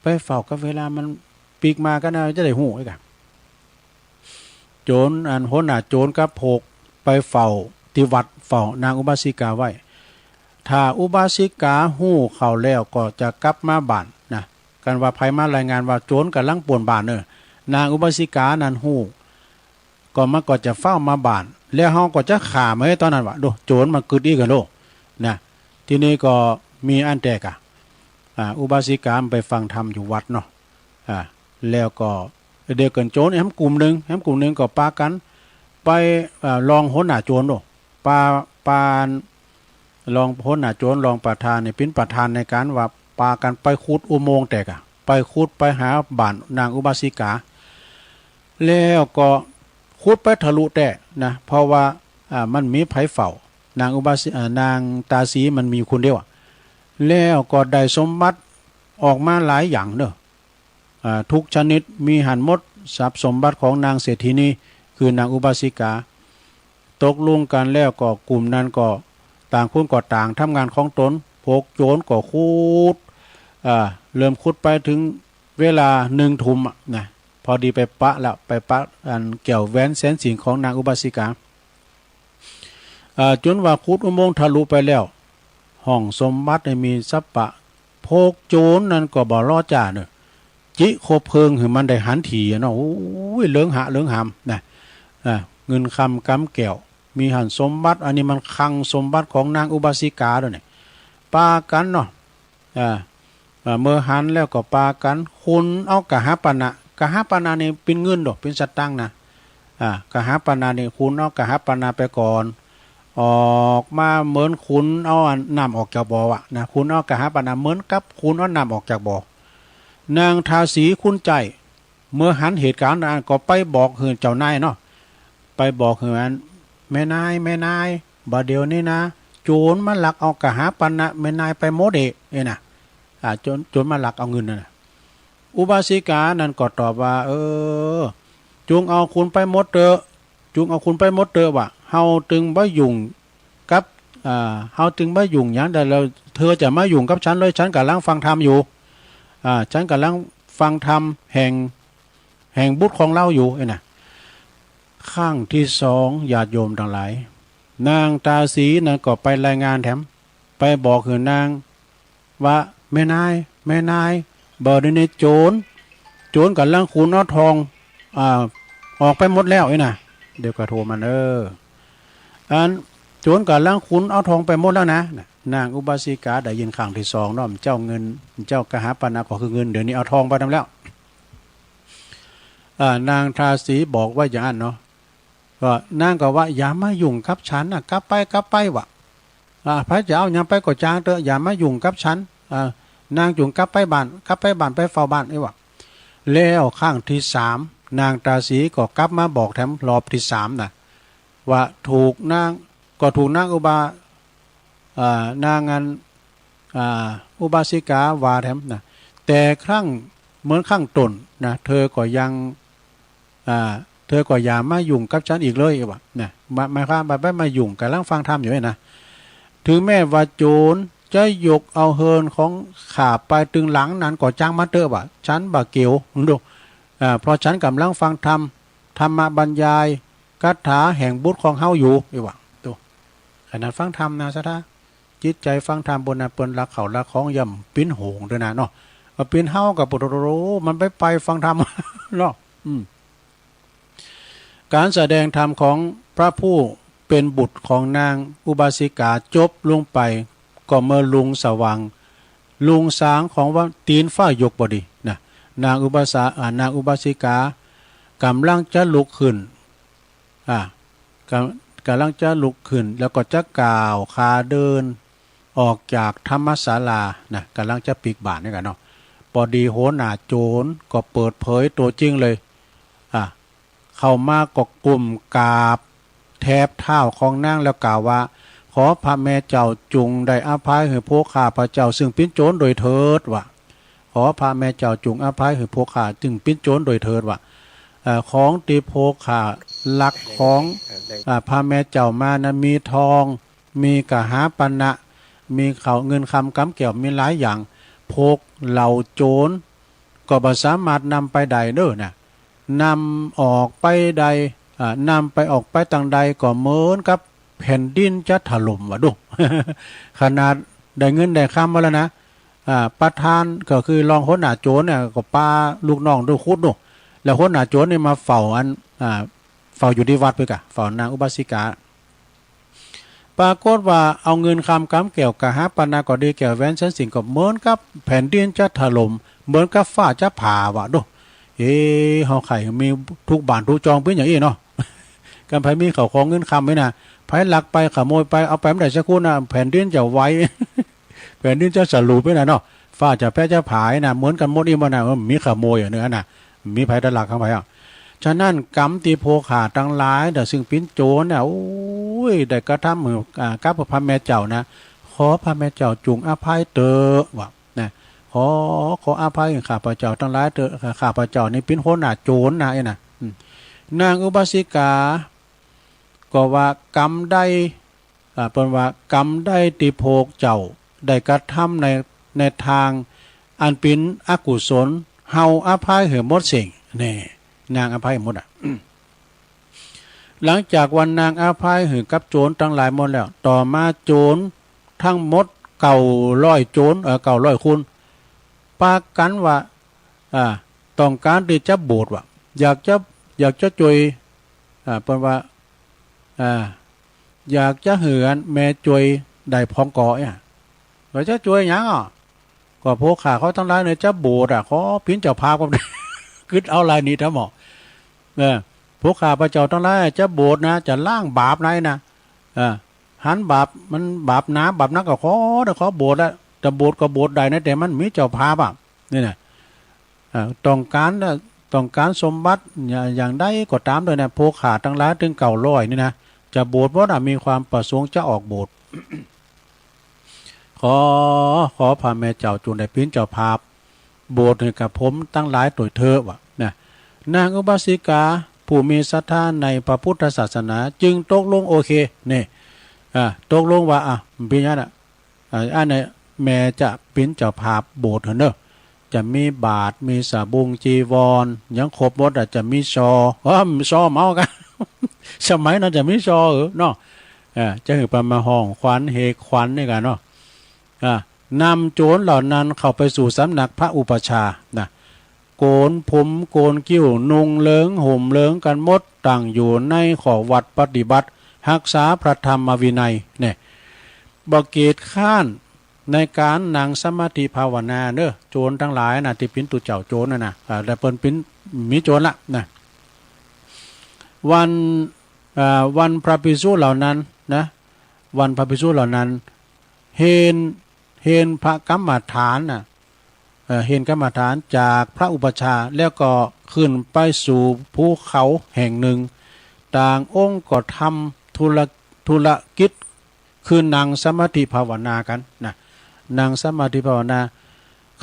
ไปเฝ้าก็เวลามันปีกมาก็น่าจะได้หูไอ้กันโจรหัวหน้าโจรกับพกไปเฝ้าที่วัดเฝ้านางอุบาสิกาไว้ถ้าอุบาสิกาหู้เข้าแล้วก็จะกลับมาบ้านนะกันว่าไผมารายงานว่าโจรกำลังป่วนบ้านนางอุบาสิกานั้นหู้ก็มันก็จะเฝ้ามาบ้านแล้วเฮาก็จะฆ่ามาให้ตอนนั้นว่าโดโจรมันกึดอีกกันโลนะทีนี้ก็มีอันแตกอุบาสิกาไปฟังธรรมอยู่วัดเนาะแล้วก็เดี๋ยวกันโจรแหมกลุ่มหนึ่งก็ปากันไปลองหัวหน้าโจรโดปาลองหัวหน้าโจรลองประธานเนี่ยเป็นประธานในการว่าปากันไปขุดอุโมงค์แตกไปขุดไปหาบ้านนางอุบาสิกาแล้วก็ขุดไปทะลุแตกนะเพราะว่ามันมีไผเฝ้านางตาสีมันมีคนเดียวแล้วก็ได้สมบัติออกมาหลายอย่างเนอะทุกชนิดมีหันหมดทรัพย์สมบัติของนางเศรษฐีนีคือนางอุบาสิกาตกลงกันแล้วก็กลุ่มนั้นก็ต่างคนก็ต่างทำงานของตนพวกโจรก็คูด เริ่มขุดไปถึงเวลา1 ทุ่มนะพอดีไปปะแล้วไปปะอันเกี่ยวแหวนแสนสิงของนางอุบาสิกาจนว่าขุดอุโมงค์ทะลุไปแล้วห้องสมบัติมีทรัพย์ปะโพกโจรนั่นก็บ่รอดจ้าเนอะจิโคเพิงคือมันได้หันถีเนาะโอ้ยเหลืองหำนะเงินคำกำแก้วมีหันสมบัติอันนี้มันคลังสมบัติของนางอุบาสิกาด้วยเนี่ยปากันเนาะเมื่อหันแล้วก็ปากันคุณเอากะหาปณะนี่เป็นเงินดอกเป็นสตังค์นะกะหาปณะนี่คุณเอากะหาปณะไปก่อนออกมาเหมือนคุณเอาน้ำออกจากบ่อนะคุณเอากะหาปณะเหมือนกับคุณเอาน้ำออกจากบ่อนางทาสีคุณใจเมื่อหันเหตุการณ์นั้นก็ไปบอกเฮือนเจ้านายเนาะไปบอกเฮือนแม่นายบ่เดี๋ยวนี้นะโจรมาลักเอากะหาปณะแม่นายไปโมเดะนะโจรมาลักเอาเงินน่ะอุบาสิกานั่นก็ตอบว่าจุงเอาคุณไปหมดเถอะว่ะเฮาตึงบ่ยุ่งกับเฮาตึงบ่ยุ่งหยังแต่เราเธอจะมายุ่งกับฉันเลยฉันกำลังฟังธรรมอยู่ฉันกำลังฟังธรรมแห่งบุตรของเราอยู่น่ะข้างที่2ญาติโยมทั้งหลายนางตาสีนั่นก็ไปรายงานแถมไปบอกคือนางว่าแม่นายบ่ได้ในโจรกำลังขูนเอาทองออกไปหมดแล้วน่ะเดี๋ยวก็โทรมาอันโจรกำลังขูนเอาทองไปหมดแล้วนะนางอุบาสิกาได้ยินข้างที่2เนาะเจ้าเงินเจ้ากหาปณะก็คือเงินเดี๋ยวนี้เอาทองไปทำแล้วนางทาสีบอกว่าอย่างนั้นเนาะก็นางก็ว่าอย่ามายุ่งกับฉันกลับไปวะพระเจ้ายังไปก็จางเถอะอย่ามายุ่งกับฉันนางจุงกลับไปบ้านไปเฝ้าบ้านวะแล้วข้างที่3นางตาสีก็กลับมาบอกแถมรอบที่3น่ะว่าถูกนางอุบานางอันอุบาสิกาว่าแถมนะแต่ครั้งเหมือนข้างต้นนะเธอก็อย่ามายุ่งกับฉันอีกเลยวะนะหมายความว่ามายุ่งกำลังฟังธรรมอยู่นะถึงแม้ว่าโจรจะยกเอาเฮินของขาไปตึงหลังนั้นก็จ้างมาเตอว่ะฉันบ่เกี่ยวดูเพราะฉันกำลังฟังธรรมบรรยายคาถาแห่งบุตรของเฮาอยู่วะดูขนาดฟังธรรมนะซะท่าจิตใจฟังธรรมบนน่ะเปิ้นรักเขารักของย่ำปิ้นโหงด้วยนะเนาะปิ้นเฮากับปุโรมันไปฟังธรรมเนาะการแสดงธรรมของพระผู้เป็นบุตรของนางอุบาสิกาจบลงไปก็เมื่อลุงสว่างลุงสางของว่าตีนฝ้ายกบดีนะนางอุบาสิกากำลังจะลุกขึ้นกำลังจะลุกขึ้นแล้วก็จะกล่าวคาเดินออกจากธรรมศาลานะกำลังจะปีกบาทนี่กันเนาะพอดีโหน่าโจรก็เปิดเผยตัวจริงเลยเข้ามาก็กลุ่มกราบแทบเท้าของนางแล้วกล่าวว่าขอพระแม่เจ้าจุงได้อภัยให้พวกข้าพระเจ้าซึ่งเป็นโจรโดยเถิดว่ะขอพระแม่เจ้าจุงอภัยให้พวกข้าจึงเป็นโจรโดยเถิดว่ะของตีโพกข้าลักของพระแม่เจ้ามานะมีทองมีกหาปณะมีเขาเงินคำกำเกี่ยวมีหลายอย่างพกเหล่าโจรก็บ่สามารถนำไปใดเด้อนะนำออกไปใดนำไปออกไปต่างใดก็เหมือนกับแผ่นดินจะถล่มวะดู ขนาดได้เงินได้คำมาแล้วนะประธานก็คือรองหัวหน้าโจรเนี่ยก็ปาลูกน้องดูคุดดูแล้วหัวหน้าโจรนี่มาเฝ้าเฝ้าอยู่ที่วัดไปกะเฝ้านางอุบาสิกาปรากฏว่าเอาเงินคำกำเกี่ยวกะหาปณะก็ดีแก้วแหวนชั้นสิ่งก็เหมือนกับแผ่นดินจะถล่มเหมือนกับฟ้าจะผ่าวะดูเฮาไข่มีทุกบ้านทุกจองเป็นอย่างนี้เนาะกันไผมีเขาของเงินคำไว้นะไผลักไปขโมยไปเอาไปไม่ได้สักคู่นะแผ่นดินจะไว้ แผ่นดินจะสรุปไปนะเนาะฟ้าจะแพ้จะผายนะเหมือนกันหมดอีมันนะมีขโมยอย่างนี้นะมีไผตะลักข้างไผฉะนั้นกรรมตีโพขาตั้งหลายแต่ซึ่งปิ้นโจรเนี่ยโอ้ยได้กระทำมือกับพระแม่เจ้านะขอพระแม่เจ้าจุงอภัยเตอว่ะนะขออภัยข้าพเจ้าทั้งหลายเตอข้าพเจ้านี่ปิ้นโหน่าโจรนะไอ้น่ะนางอุบาสิกาก็ว่ากรรมได้เป็นว่ากรรมได้ตีโพกเจ้าได้กระทำในทาง อันเป็นอกุศลเฮาอภัยเหหมดสิ่งนี่นางอภัยหมดอ่ะ หลังจากวันนางอภัยหือกับโจรทั้งหลายหมดแล้วต่อมาโจรทั้งหมด900โจร900คนปากันว่าต้องการที่จะโบสถ์ว่ะอยากจะจวยเปิ้นว่าอยากจะเหือนแม่จวยได้พองก่อเนี่ยว่าจะจวยหยังก็พวกขาเขาทั้งหลายเนี่ยจะโบสถ์ขอพินเจ้าภาพก็คิดเอาลายนี้ทั้งหมดพวกข้าพระเจ้าทั้งหลายจะโบสถ์นะจะล้างบาปไหนนะหันบาปมันบาปหนาบาปนักก็ขอโบสถ์แล้วจะโบสถ์ก็โบสถ์ใดนะแต่มันมีเจ้าภาพนี่นะต้องการสมบัติอย่างใดก็ตามเลยนะพวกข้าทั้งหลายถึง900นี่นะจะโบสถ์เพราะมีความประสงค์จะออกโบสถ์ ขอพระแม่เจ้าจุนได้เป็นเจ้าภาพโบสถ์ให้กับผมตั้งหลายตัวเธอว่ะนะนางอุบาสิกาผู้มีศรัทธาในพระพุทธศาสนาจึงตกลงโอเคนี่ตกลงว่าเป็นอย่างนั้นอันนี้แม่จะเป็นเจ้าภาพโบสถ์เนอะจะมีบาทมีสบงจีวรยังครบหมดจะมีซอเมากัน สมัยนั้นจะมีซอเนาะจะถือประมาห้องขวัญเฮขวัญนี่กันเนาะนำโจรเหล่านั้นเข้าไปสู่สำนักพระอุปชานะโกนผมโกนกิ้วนุงเลิงห่มเลิงกันหมดต่างอยู่ในขอวัดปฏิบัติรักษาพระธรรมวินัยเนี่ยบเกตข้านในการนั่งสมาธิภาวนาเนอะโจรทั้งหลายนะที่ปิ้นตุเจ้าโจรนะแต่เปิ้นปิ้นมีโจรละนะวันพระภิกษุเหล่านั้นนะวันพระภิกษุเหล่านั้นเห็นพระกรรมฐานนะเห็นกรรมฐานจากพระอุปชาแล้วก็ขึ้นไปสู่ภูเขาแห่งหนึ่งต่างองค์ก็ทำธุรกิจคือนั่งสมาธิภาวนากันนะนั่งสมาธิภาวนา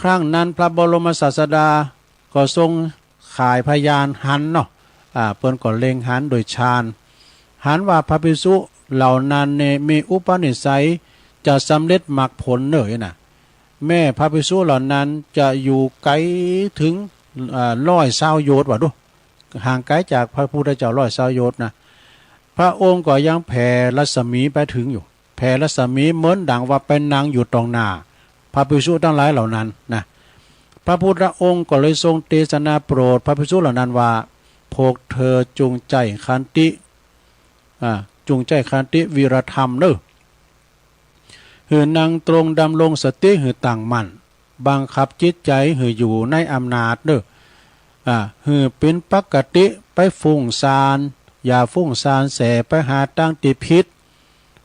ครั้งนั้นพระบรมศาสดาก็ทรงขายพยานหันเนาะเปิ้นก็เล็งหันโดยฌานหันว่าพระภิกษุเหล่านั้นเนี่ยมีอุปนิสัยจะสำเร็จมรรคผลเนยนะแม่พระภิกษุเหล่านั้นจะอยู่ไกลถึง120 โยชน์ว่าดูห่างไกลจากพระพุทธเจ้า120 โยชน์นะพระองค์ก็ยังแผ่รัศมีไปถึงอยู่แผ่รัศมีเหมือนดังว่าเป็นนางอยู่ตรงหน้าพระภิกษุทั้งหลายเหล่านั้นนะพระพุทธองค์ก็เลยทรงเทศนาโปรดพระภิกษุเหล่านั้นว่าพวกเธอจงใจขันติวีรธรรมเนอะหือนั่งตรงดำรงสติหือต่างมั่นบังคับจิตใจหืออยู่ในอำนาจเนอะหือเป็นปกติไปฟุ้งซ่านอย่าฟุ้งซ่านแสไปหาตั้งติพิษ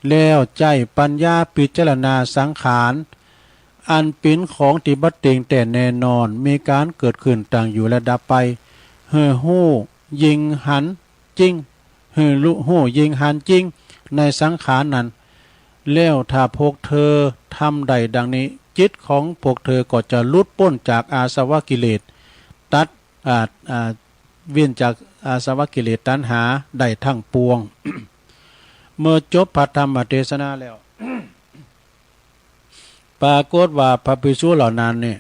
แล้วใจปัญญาพิจารณาสังขารอันเป็นของที่บัดเต็งแต่แน่นอนมีการเกิดขึ้นต่างอยู่และดับไปหือหู้ยิงหันจริงหือลุหู้ยิงหันจริงในสังขารนั้นแล้วถ้าพวกเธอทำใดดังนี้จิตของพวกเธอก็จะลุดพ้นจากอาสวะกิเลสตัดเวียนจากอาสวะกิเลสตัณหาได้ทั้งปวง เมื่อจบพระธรรมเทศนาแล้ว ปรากฏว่าพระภิกษุเหล่านั้นเนี่ย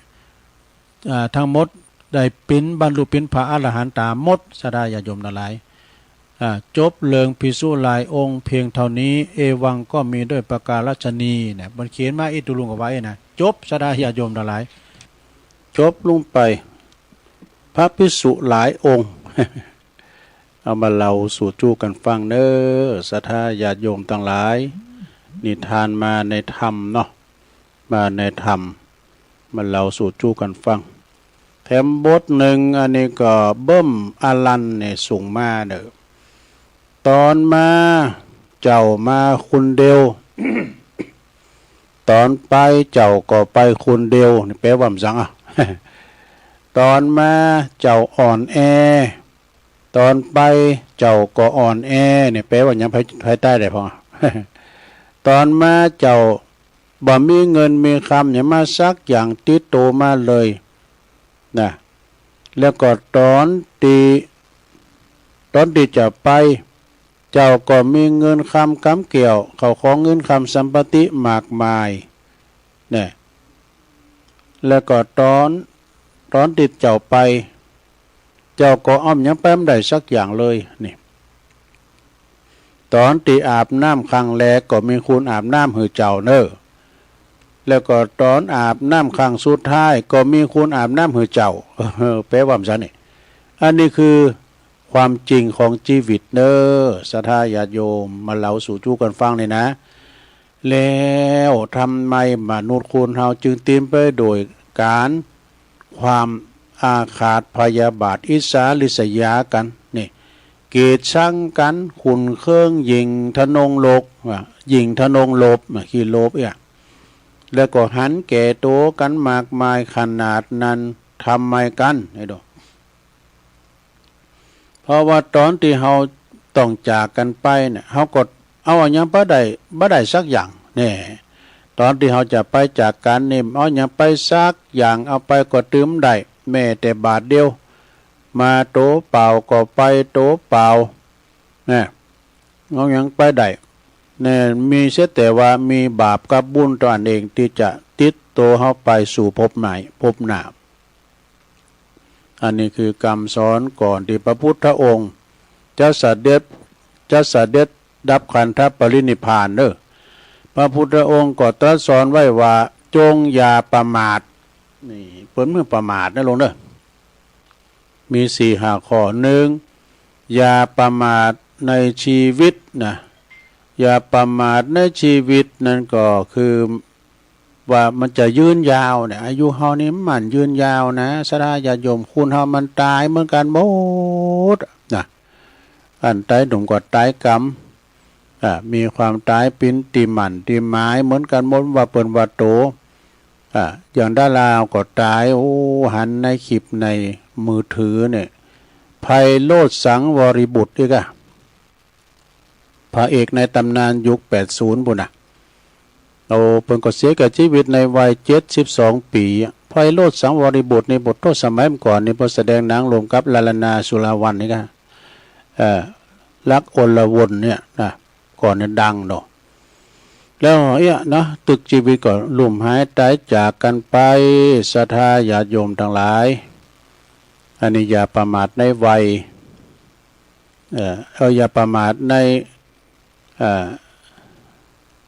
ทั้งหมดได้เป็นบรรลุเป็นพระอรหันตาหมดสดาญาโยมทั้งหลายจบเลิงภิกษุหลายองค์เพียงเท่านี้เอวังก็มีด้วยประการฉนีเนี่ยมันเขียนมาอิตุลุงเอาไว้นะจบสดาญาโยมทั้งหลายจบลงไปพระภิกษุหลายองค์ เอามาเล่าสู่จูกันฟังเด้อศรัทธาญาติโยมทั้งหลายนิทานมาในธรรมเนาะมาในธรรมมาเล่าสู่จูกันฟังแถมบทหนึ่งอันนี้ก็เบิ้มอลันเนี่ยส่งมาเด้อตอนมาเจ้ามาคุณเดียว ตอนไปเจ้าก็ไปคุณเดียวนี่แปลว่าจังอ่ะ ตอนมาเจ้าอ่อนแอตอนไปเจ้าก็อ่อนแอเนี่ยแปลว่ายังภายใต้ได้พอ ตอนมาเจ้าบ่มีเงินมีคำอย่ามาซักอย่างติดโตมาเลยนะแล้วก็ตอนที่จะไปเจ้าก็มีเงินคำกำเกี่ยวเขาของเงินคำสัมปติมากมายเนี่ย แล้วก็ตอนติดเจ้าไปเจ้าก็อ้อมยังแป้มได้สักอย่างเลยนี่ตอนตีอาบน้ำครั้งแรกก็มีคุณอาบน้ำหือเจ้าเนอแล้วก็ตอนอาบน้ำครั้งสุดท้ายก็มีคุณอาบน้ำหือเจ้าแปลว่าซั่นนี่อันนี้คือความจริงของชีวิตเนอศรัทธาญาติโยมมาเล่าสู่จู้กันฟังนี่นะแล้วทำไมมนุษย์คนเฮาจึงเต็มไปโดยการความอาฆาตพยาบาทอิสาริษยากันนี่เกลียดชังกันขุนเครื่องยิงทะนงโลกยิงทะนงโลบขี้โลบแล้วก็หันแก่โตกันมากมายขนาดนั้นทำไมกันไอ้ดอกเพราะว่าตอนที่เฮาต้องจากกันไปเนี่ยเฮาก็เอาอย่างบ่ได้สักอย่างนี่ตอนที่เฮาจะไปจากกันนี่เอาอย่างไปสักอย่างเอาไปก็ตืมได้แม้แต่บาทเดียวมาโตเปล่าก็ไปโตเปล่าเนี่ยเอาอย่างไปได้เนี่ยมีเสียแต่ว่ามีบาปกับบุญตัวเองที่จะติดตัวเฮาไปสู่ภพไหนภพหน้าอันนี้คือกรรมสอนก่อนที่พระพุทธองค์จะเสด็จดับขันธปรินิพพานเด้อพระพุทธองค์ก็ตรัสสอนไว้ว่าจงอย่าประมาทนี่เพิ่นมือประมาทนะลงเด้อมี 4-5 ข้อ1อย่าประมาทในชีวิตนะอย่าประมาทในชีวิตนั่นก็คือว่ามันจะยืนยาวเนี่ยอายุเฮานี่มันยืนยาวนะศรัทธาญาติโยมคุณเฮามันตายเหมือนกันหมดนะอันตายดุมก็ตายกรรมมีความตายปิ้นติหมันติหมายเหมือนกันหมดว่าเปิ้นว่าโตอย่างดาราก็ตายหันในคลิปในมือถือเนี่ยไพโรจน์สังวริบุตรอีกอะพระเอกในตำนานยุค80พุ่นน่ะเพิ่นก็เสียกับชีวิตในวัย72ปีไพโรจน์สังวริบุตรในบทโทษสมัยก่อนนี่พอแสดงหนังรวมกับลาลนาสุรวรรณนี่ก็รักอลวนเนี่ยนะก่อนเนี่ยดังเนาะแล้วนะตึกชีวิตก็ลุ่มหายตายจากกันไปศรัทธาญาติโยมทั้งหลายอันนี้อย่าประมาทในวัยอย่าประมาทใน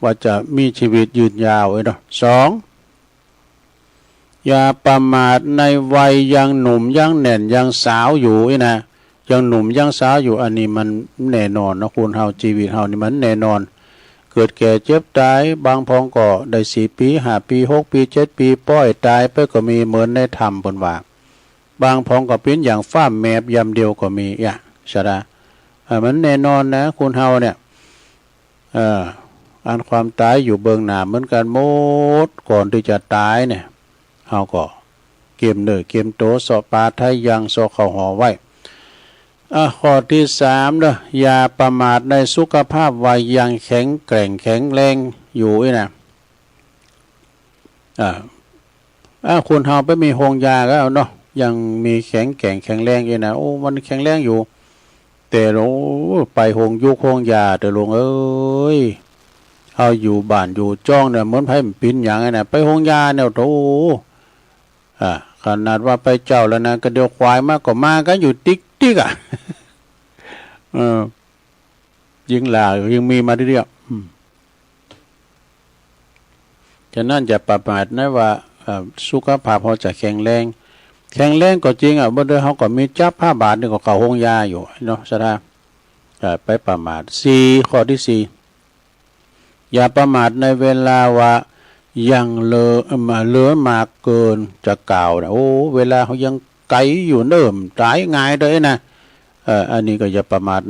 ว่าจะมีชีวิตยืนยาวเนาะ2อย่าประมาทในวัยยังหนุ่มยังแน่นยังสาวอยู่นะยังหนุ่มยังสาวอยู่อันนี้มันแน่นอนนะคุณเฮาชีวิตเฮานี่มันแน่นอนเกิดแก่เจ็บตายบางพองก็ได้4 ปี5 ปี6 ปี7 ปีป้อยตายไปก็มีเหมือนในธรรมเพิ่นว่าบางพองก็เป็นอย่างฟ้าแมบยามเดียวก็มีใช่ละมันแน่นอนนะคุณเฮาเนี่ยอันความตายอยู่เบื้องหน้าเหมือนกันหมดก่อนที่จะตายเนี่ยเฮาก็เก็บเนื้อเก็บโตสอปาไทยยังสอเข้าหอไว้ข้อที่3เด้ออย่าประมาทในสุขภาพวัยยังแข็งแกร่งแข็งแรงอยู่นะคุณเฮาไปมีโรงยาก็เอาเนาะยังมีแข็งแกร่งแข็งแรงนะมันแข็งแรงอยู่แต่ลงไปโรงยุคโรงยาแต่ลงเอ้ยเอาอยู่บ้านอยู่จ้องเนี่ยเหมือนไผมันปิ้นอย่างนั้นน่ะไปโรงยาเนี่ยโตขนาดว่าไปเจ้าแล้วนะก็เดี๋ยวควายมาก็มากันอยู่ติ๊กยิงหลายังมีมาเรื่อยๆฉะนั้นจะประมาทนะว่าสุขภาพเขาจะแข็งแรงก็จริงบ่ได้เขาก็มีจับ5 บาทนี่ก็เข้าโรงยาอยู่เนาะซะท่าไปประมาท4ข้อที่4อย่าประมาทในเวลาว่ายังเหลือมากเกินจะกล่าวนะเวลาเขายังไกลอยู่เนิ่มตายง่ายเลยนะอันนี้ก็อย่าประมาท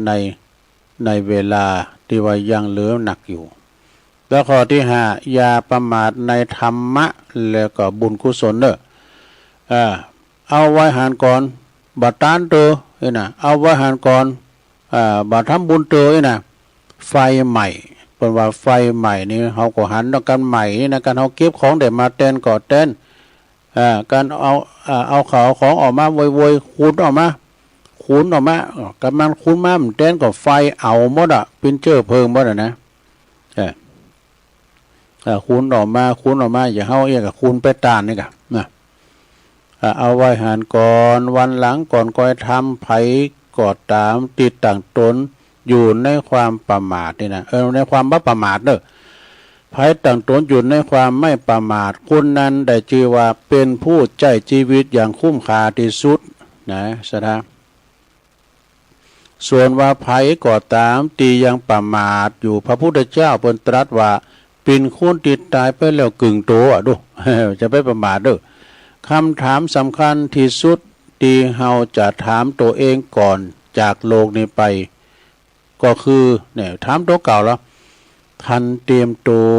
ในเวลาที่ว่ายังเหลือหนักอยู่แล้วข้อที่5อย่าประมาทในธรรมะแล้วก็บุญกุศลเด้อเอาไว้หานก่อนบัดตานเตอนะเอาไว้หานก่อนบัดทำบุญเตอนะไฟใหม่เพิ่นว่าไฟใหม่นี่เฮาก็หันต้องกันใหม่นี่นะการเฮาเก็บของได้มาเต้นก็เต้นการเอาข้าวของออกมาโวยๆคูนออกมากํมันคูนมามันเต้นก็ไฟเอาหมดเป็นเชื้อเพลิงหมดนะคูนออกมาอย่าเฮาก็คูนไปตานนี่กะนะ เอาไว้หานก่อนวันหลังก่อนก้อยทำไผกอดตามติดต่างตนอยู่ในความประมาทนี่นะในความบ่ประมาทเด้อไผต่างตนอยู่ในความไม่ประมาทคนนั้นได้ชื่อว่าเป็นผู้ใจชีวิตอย่างคุ้มค่าที่สุดนะสะทาส่วนว่าไผก็ตามตียังประมาทอยู่พระพุทธเจ้าเพิ่นตรัสว่าเป็นคนติดตายไปแล้วกึ่งตัวดู จะไปประมาทเด้อคำถามสำคัญที่สุดที่เฮาจะถามตัวเองก่อนจากโลกนี้ไปก็คือเนี่ยถามตัวเก่าแล้วท่านเตรียมตัว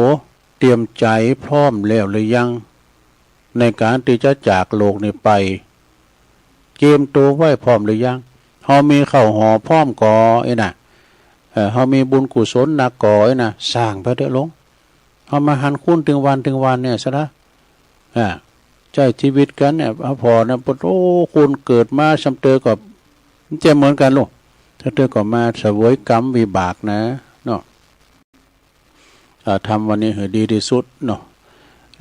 เตรียมใจพร้อมแล้วหรือยังในการที่จะจากโลกนี้ไปเตรียมตัวไว้พร้อมหรือยังเฮามีข้าวห่อพร้อมก่อไอ้น่ะเฮามีบุญกุศลหนักก่อไอ้น่ะสร้างไปเถอะลงเฮามาหันคุณถึงวันเนี่ยซะนะใจชีวิตกันเนี่ยพอนะโอ้คุณเกิดมาชำเตอกับจะเหมือนกันลูกถ้าเธอก็มาเสวยกรรมวิบากนะเนาะทำวันนี้ให้ดีที่สุดเนาะ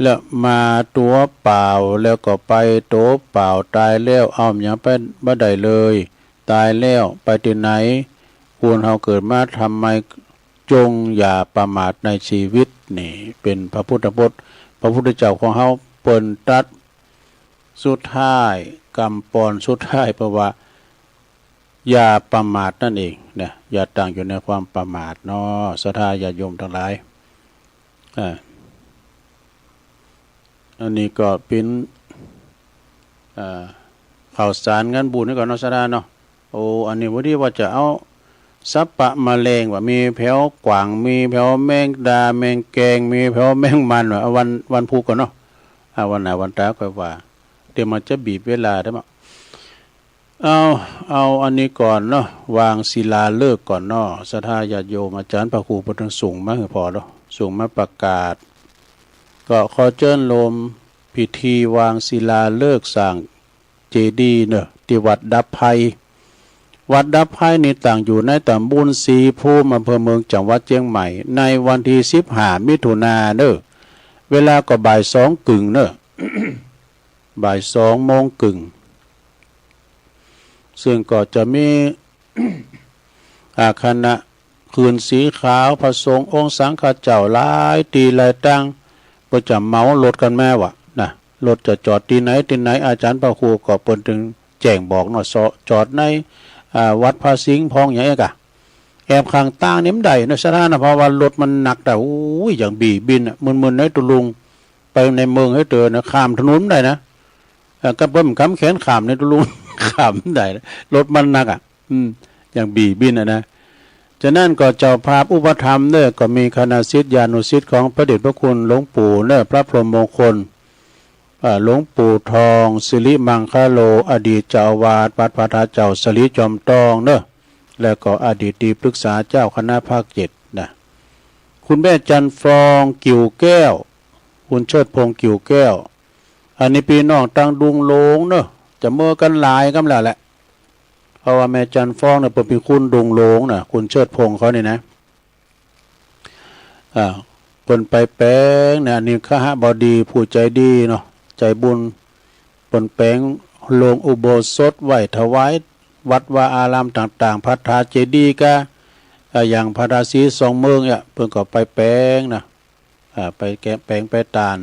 แล้วมาตัวเปล่าแล้วก็ไปตัวเปล่าตายแล้วเอาอย่างไปบ่ได้เลยตายแล้วไปที่ไหนควรเฮาเกิดมาทำไมจงอย่าประมาทในชีวิตนี่เป็นพระพุทธพจน์พระพุทธเจ้าของเฮาเปิ้นตรัสสุดท้ายกำปอนสุดท้ายเพราะว่าอย่าประมาทนั่นเองนะอย่าตั้งอยู่ในความประมาทเนาะศรัทธาญาติโยมทั้งหลายอันนี้ก็เป็นข่าวสารงานบุญนี่ก่อนเนาะศรัทธาเนาะโอ้อันนี้วันที่ว่าจะเอาสัปปะมะเร็งว่ามีแผวกวางมีแผวแมงดาแมงแกงมีแผวแมงมันว่าวันพุธก่อนเนาะวันไหนวันตาค่อยว่าเดี๋ยวมันจะบีบเวลาได้มั้ยเอาอันนี้ก่อนเนาะวางศิลาฤกษ์ก่อนเนาะศรัทธาญาติโยมอาจารย์พระครูพุทธส่งมาให้พอเนาะส่งมาประกาศก็ขอเชิญลมพิธีวางศิลาฤกษ์สร้างเจดีย์เนาะที่วัดดับภัยวัดดับภัยนี่ต่างอยู่ในตำบลศรีภูมิอำเภอเมืองจังหวัดเชียงใหม่ในวันที่15มิถุนายนเด้อเวลาก็บ่าย2กึ่งเนอะ บ่าย2โมงกึ่งซึ่งก็จะมี คณะคืนสีขาวพระสงฆ์องค์สังฆเจ้าหลายตีหลายตั้งก็จะเมารถกันแม่วะนะรถจะจอดที่ไหนอาจารย์พระครูก็เปิดถึงแจ้งบอกเนาะจอดในวัดพระสิงห์พองอย่างนี้กะแอบข้างตั้งนี่มันได้นะสถานะเพราะว่ารถมันหนักแต่โอ้ยอย่างบีบินมึนๆในตุลุงไปในเมืองให้เจอนะข้ามถนนได้นะก็เพิ่มคำแขนข้ามในตุลุง ข้ามได้รถมันหนักอย่างบีบินนะฉะนั้นก็เจ้าภาพอุปถัมภ์เนี่ยก็มีคณะศิษยานุศิษย์ของพระเดชพระคุณหลวงปู่เนี่ยพระพรหมมงคลหลวงปู่ทองสิริมังคโลอดีตเจ้าอาวาสวัดพระธาตุเจ้าสลีจอมทองเนอะแล้วก็อดีตที่ปรึกษาเจ้าคณะภาค7นะคุณแม่จันฟองกิ่วแก้วคุณเชิดพงษ์กิ่วแก้วอันนี้พี่น้องตั้งดุงโลงเนอะจะเมื่อกันหลายกันแล้วแหละเพราะว่าแม่จันฟองเนี่ยเป็นคุณดุงโลงนะคุณเชิดพงษ์เขานี่นะคนไปแป้งเนี่ยนี่ข้าหบดีผู้ใจดีเนาะใจบุญปนแป้งลงอุโบสถไหวถวายวัดวาอารามต่างๆพระธาตุเจดีย์ก็อย่างพระราศี2 เมืองเนี่ยเพิ่นก็ไปแป้งนะไปแกะแป้งไปตาล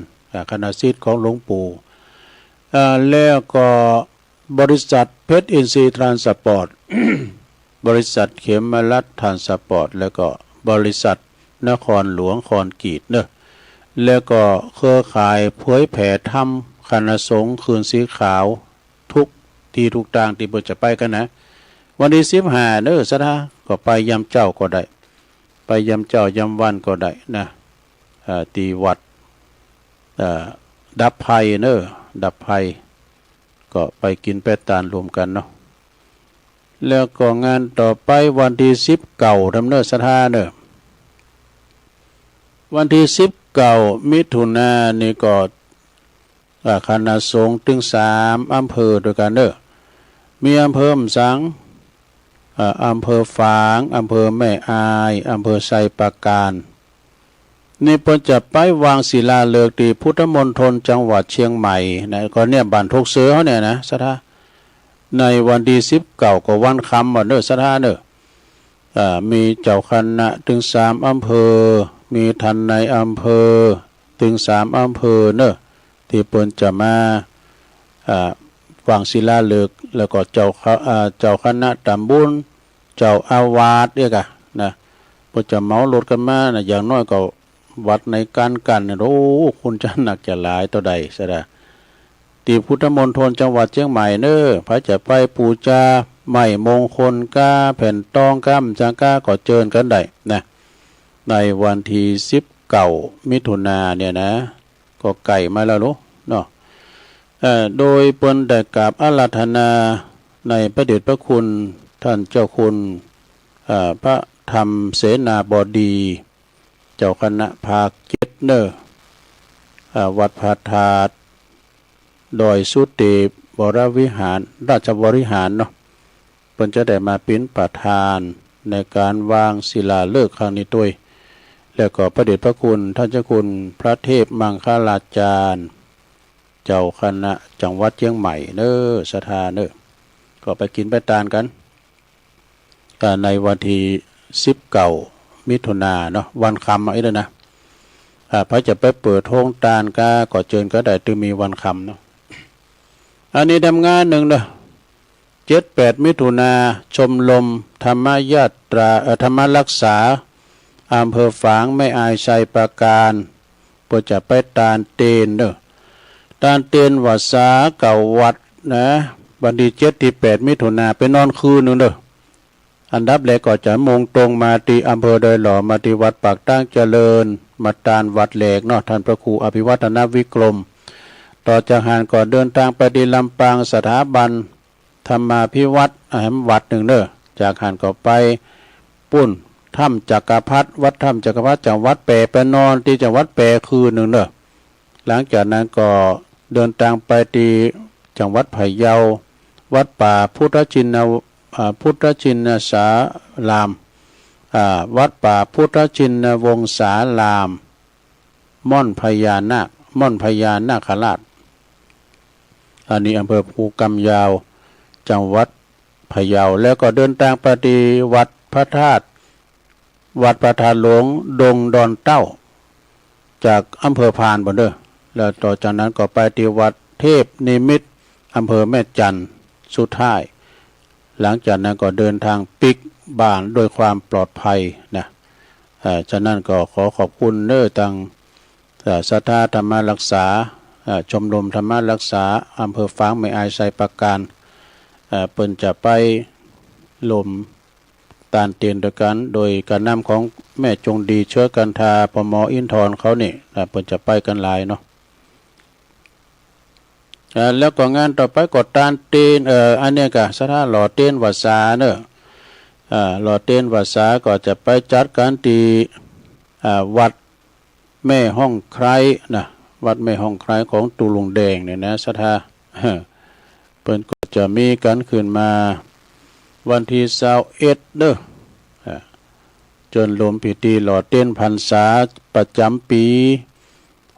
คณะศิษย์ของหลวงปู่แล้วก็บริษัทเพชรอินทรีย์ทรานสปอร์ต บริษัทเขมรัฐทรานสปอร์ตแล้วก็บริษัทนครหลวงคอนกรีตเนอะแล้วก็เครือข่ายเผยแผ่ธรรมคณะสงฆ์คืนสีขาวทุกที่ทุกทางที่เปิดจะไปกันนะวันที่15เนอะซะนะก็ไปยำเจ้าก็ได้ไปยำเจ้ายำวันก็ได้นะตีวัดดับภัยเนอะดับภัยก็ไปกินแปดตาลรวมกันเนาะแล้วก็งานต่อไปวันที่19ดำเนินสถานเนอะวันที่19มิถุนายนนี่ก็คณะสงฆ์ถึง3อำเภอด้วยกันเนอะมีอำเภอมสังอำเภอฝางอำเภอแม่อายอำเภอไซปราการ นี่เพิ่นจะไปวางศิลาฤกษ์ที่พุทธมณฑลจังหวัดเชียงใหม่นะก็เนี่ยบ้านทกเสือเขาเนี่ยนะสถาในวันที่19ก็วันคำบ่เด้อสถาเด้อมีเจ้าคณะถึง3อำเภอมีท่านในอำเภอถึง3อำเภอเด้อที่เพิ่นจะมาวางศิลาฤกษ์แล้วก็เจ้าคณะตำบลเจ้าอาวาสเนี่ยกะนะเพิ่นจะเหมารถกันมานะอย่างน้อยก็วัดในการกันเนี่ยโอ้คุณจะหนักจะหลายต่อใดซะละที่พุทธมณฑลจังหวัดเชียงใหม่เน้อพระจะไปปูจาไม้มงคลก้าแผ่นตองก้ามจังก้าก็เจิญกันได้นะในวันที่19มิถุนาเนี่ยนะก็ไก่มาแล้วเนาะโดยเปิ้นได้กราบอาราธนาในพระเดชพระคุณท่านเจ้าคุณพระธรรมเสนาบดีเจ้าคณะภาคเจ็ดเนอวัดพระธาตุดอยสุเทพวรวิหารราชบริหารเนาะเพิ่นจะได้มาเป็นประธานในการวางศิลาฤกษ์ครั้งนี้ด้วยแล้วก็พระเดชพระคุณท่านเจ้าคุณพระเทพมังคลาจารย์เจ้าคณะจังหวัดเชียงใหม่เนอสถานเนอก็ไปกินไปทานกันในวันที่19มิถุนาเนาะวันคำไอ้เด้อนะพระจะไปเปิดโรงทานก็เจิญก็ได้ตึงมีวันคำเนาะอันนี้ทำงานหนึ่งเด้อ7-8มิถุนาชมรมธรรมยาตราธรรมรักษาอำเภอฝางไม่อายชัยปราการเพื่อจะไปตานเตนเด้อตานเตนวัดสาเก่าวัดนะวันที่7-8มิถุนาไปนอนคืนนึงเด้ออันดับแรกก็จะมุ่งตรงมาที่อำเภอดอยหล่อมาที่วัดปากตั้งเจริญมาตานวัดแหลกเนาะท่านพระครูอภิวัฒนวิกรมต่อจากหานก็เดินทางไปที่ลำปางสถาบันธรรมาภิวัตรวัดหนึ่งเด้อจากหานก็ไปปุ้นถ้ำจักรพรรดิวัดถ้ำจักรพรรดิจังหวัดแปรไปนอนที่จังหวัดแปรคืนหนึ่งเด้อหลังจากนั้นก็เดินทางไปที่จังหวัดไผ่เยาวัดป่าพุทธชินสารามวัดป่าพุทธชินวงศารามม่อนพญานาคราชอันนี้อำเภอภูกำยาวจังหวัดพะเยาแล้วก็เดินทางไปที่วัดพระธาตุหลวงดงดอนเต้าจากอำเภอพานบ่เด้อแล้วต่อจากนั้นก็ไปที่วัดเทพนิมิตรอำเภอแม่จันทร์สุดท้ายหลังจากนั้นก็เดินทางปิกบ้านโดยความปลอดภัยนะฉะนั้นก็ขอขอบคุณเด้อทางศรัทธาธรรมรักษาชมรมธรรมรักษาอำเภอฝางไม่อายชัยปราการเปิ้นจะไปลมตานเตียนด้วยกันโดยการนำของแม่จงดีเชื้อกันทาปมอินทรเขานี่เปิ้นจะไปกันหลายเนาะแล้วก็งานต่อไปก็ตานเตียนอันเนี้ยก็สถานหล่อเตียนวัดสาเนอะหล่อเตียนวัดสาก็จะไปจัดการที่วัดแม่ห้องไคร้นะวัดแม่ห้องไคร้ของตูลุงแดงเนี่ยนะสถาเปิ้นก็จะมีกันขึ้นมาวันที่21เด้อจนรวมพิธีหล่อเต้นพรรษาประจำปี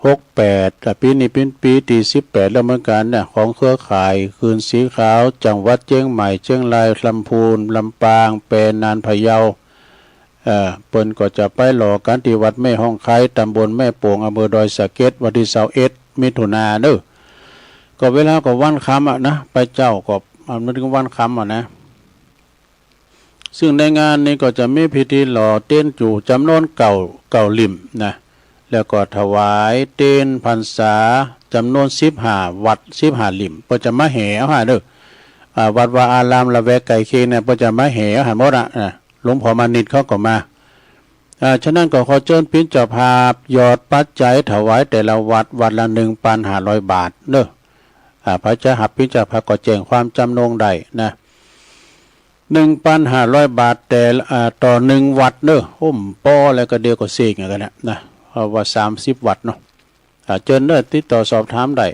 68แต่ปีนี้เป็นปีที่18แล้วเหมือนกันเนี่ยของเครือข่ายคืนสีขาวจังหวัดเชียงใหม่เชียงรายลำพูนลำปางแปรนานพะเยาเปิ้นก็จะไปหล่อกันที่วัดแม่ห้องไคร้ตำบลแม่โป่งอำเภอดอยสะเก็ดวันที่21มิถุนายนเด้อก็เวลาก็วันค่ำนะไปเจ้าก็มันถึงวันค่ำนะซึ่งในงานนี้ก็จะมีพิธีหล่อเต้นจู่จำนวนเก่าลิ่มนะแล้วก็ถวายเต้นพรรษาจำนวน15วัด15ลิ่มก็จะมาแห่เอาหาเด้อวัดวาอารามละแวกไก่เคียงเนี่ยก็จะมาแห่เอาหาหมดนะหลวงพ่อมานิดเขาก็มาฉะนั้นก็ขอเชิญพิจารณายอดปัจจัยถวายแต่ละวัดละ 1,500 บาทเด้อพระเจ้าหับพิจารณาก็แจ้งความจำนงได้นะ 1,500 บาทแต่ต่อ1วัดเด้อห่มป้อแล้วก็เดียวก็เสกอย่างกันนะเพราะว่า30วัดเนาะเชิญเด้อติดต่อสอบถามได้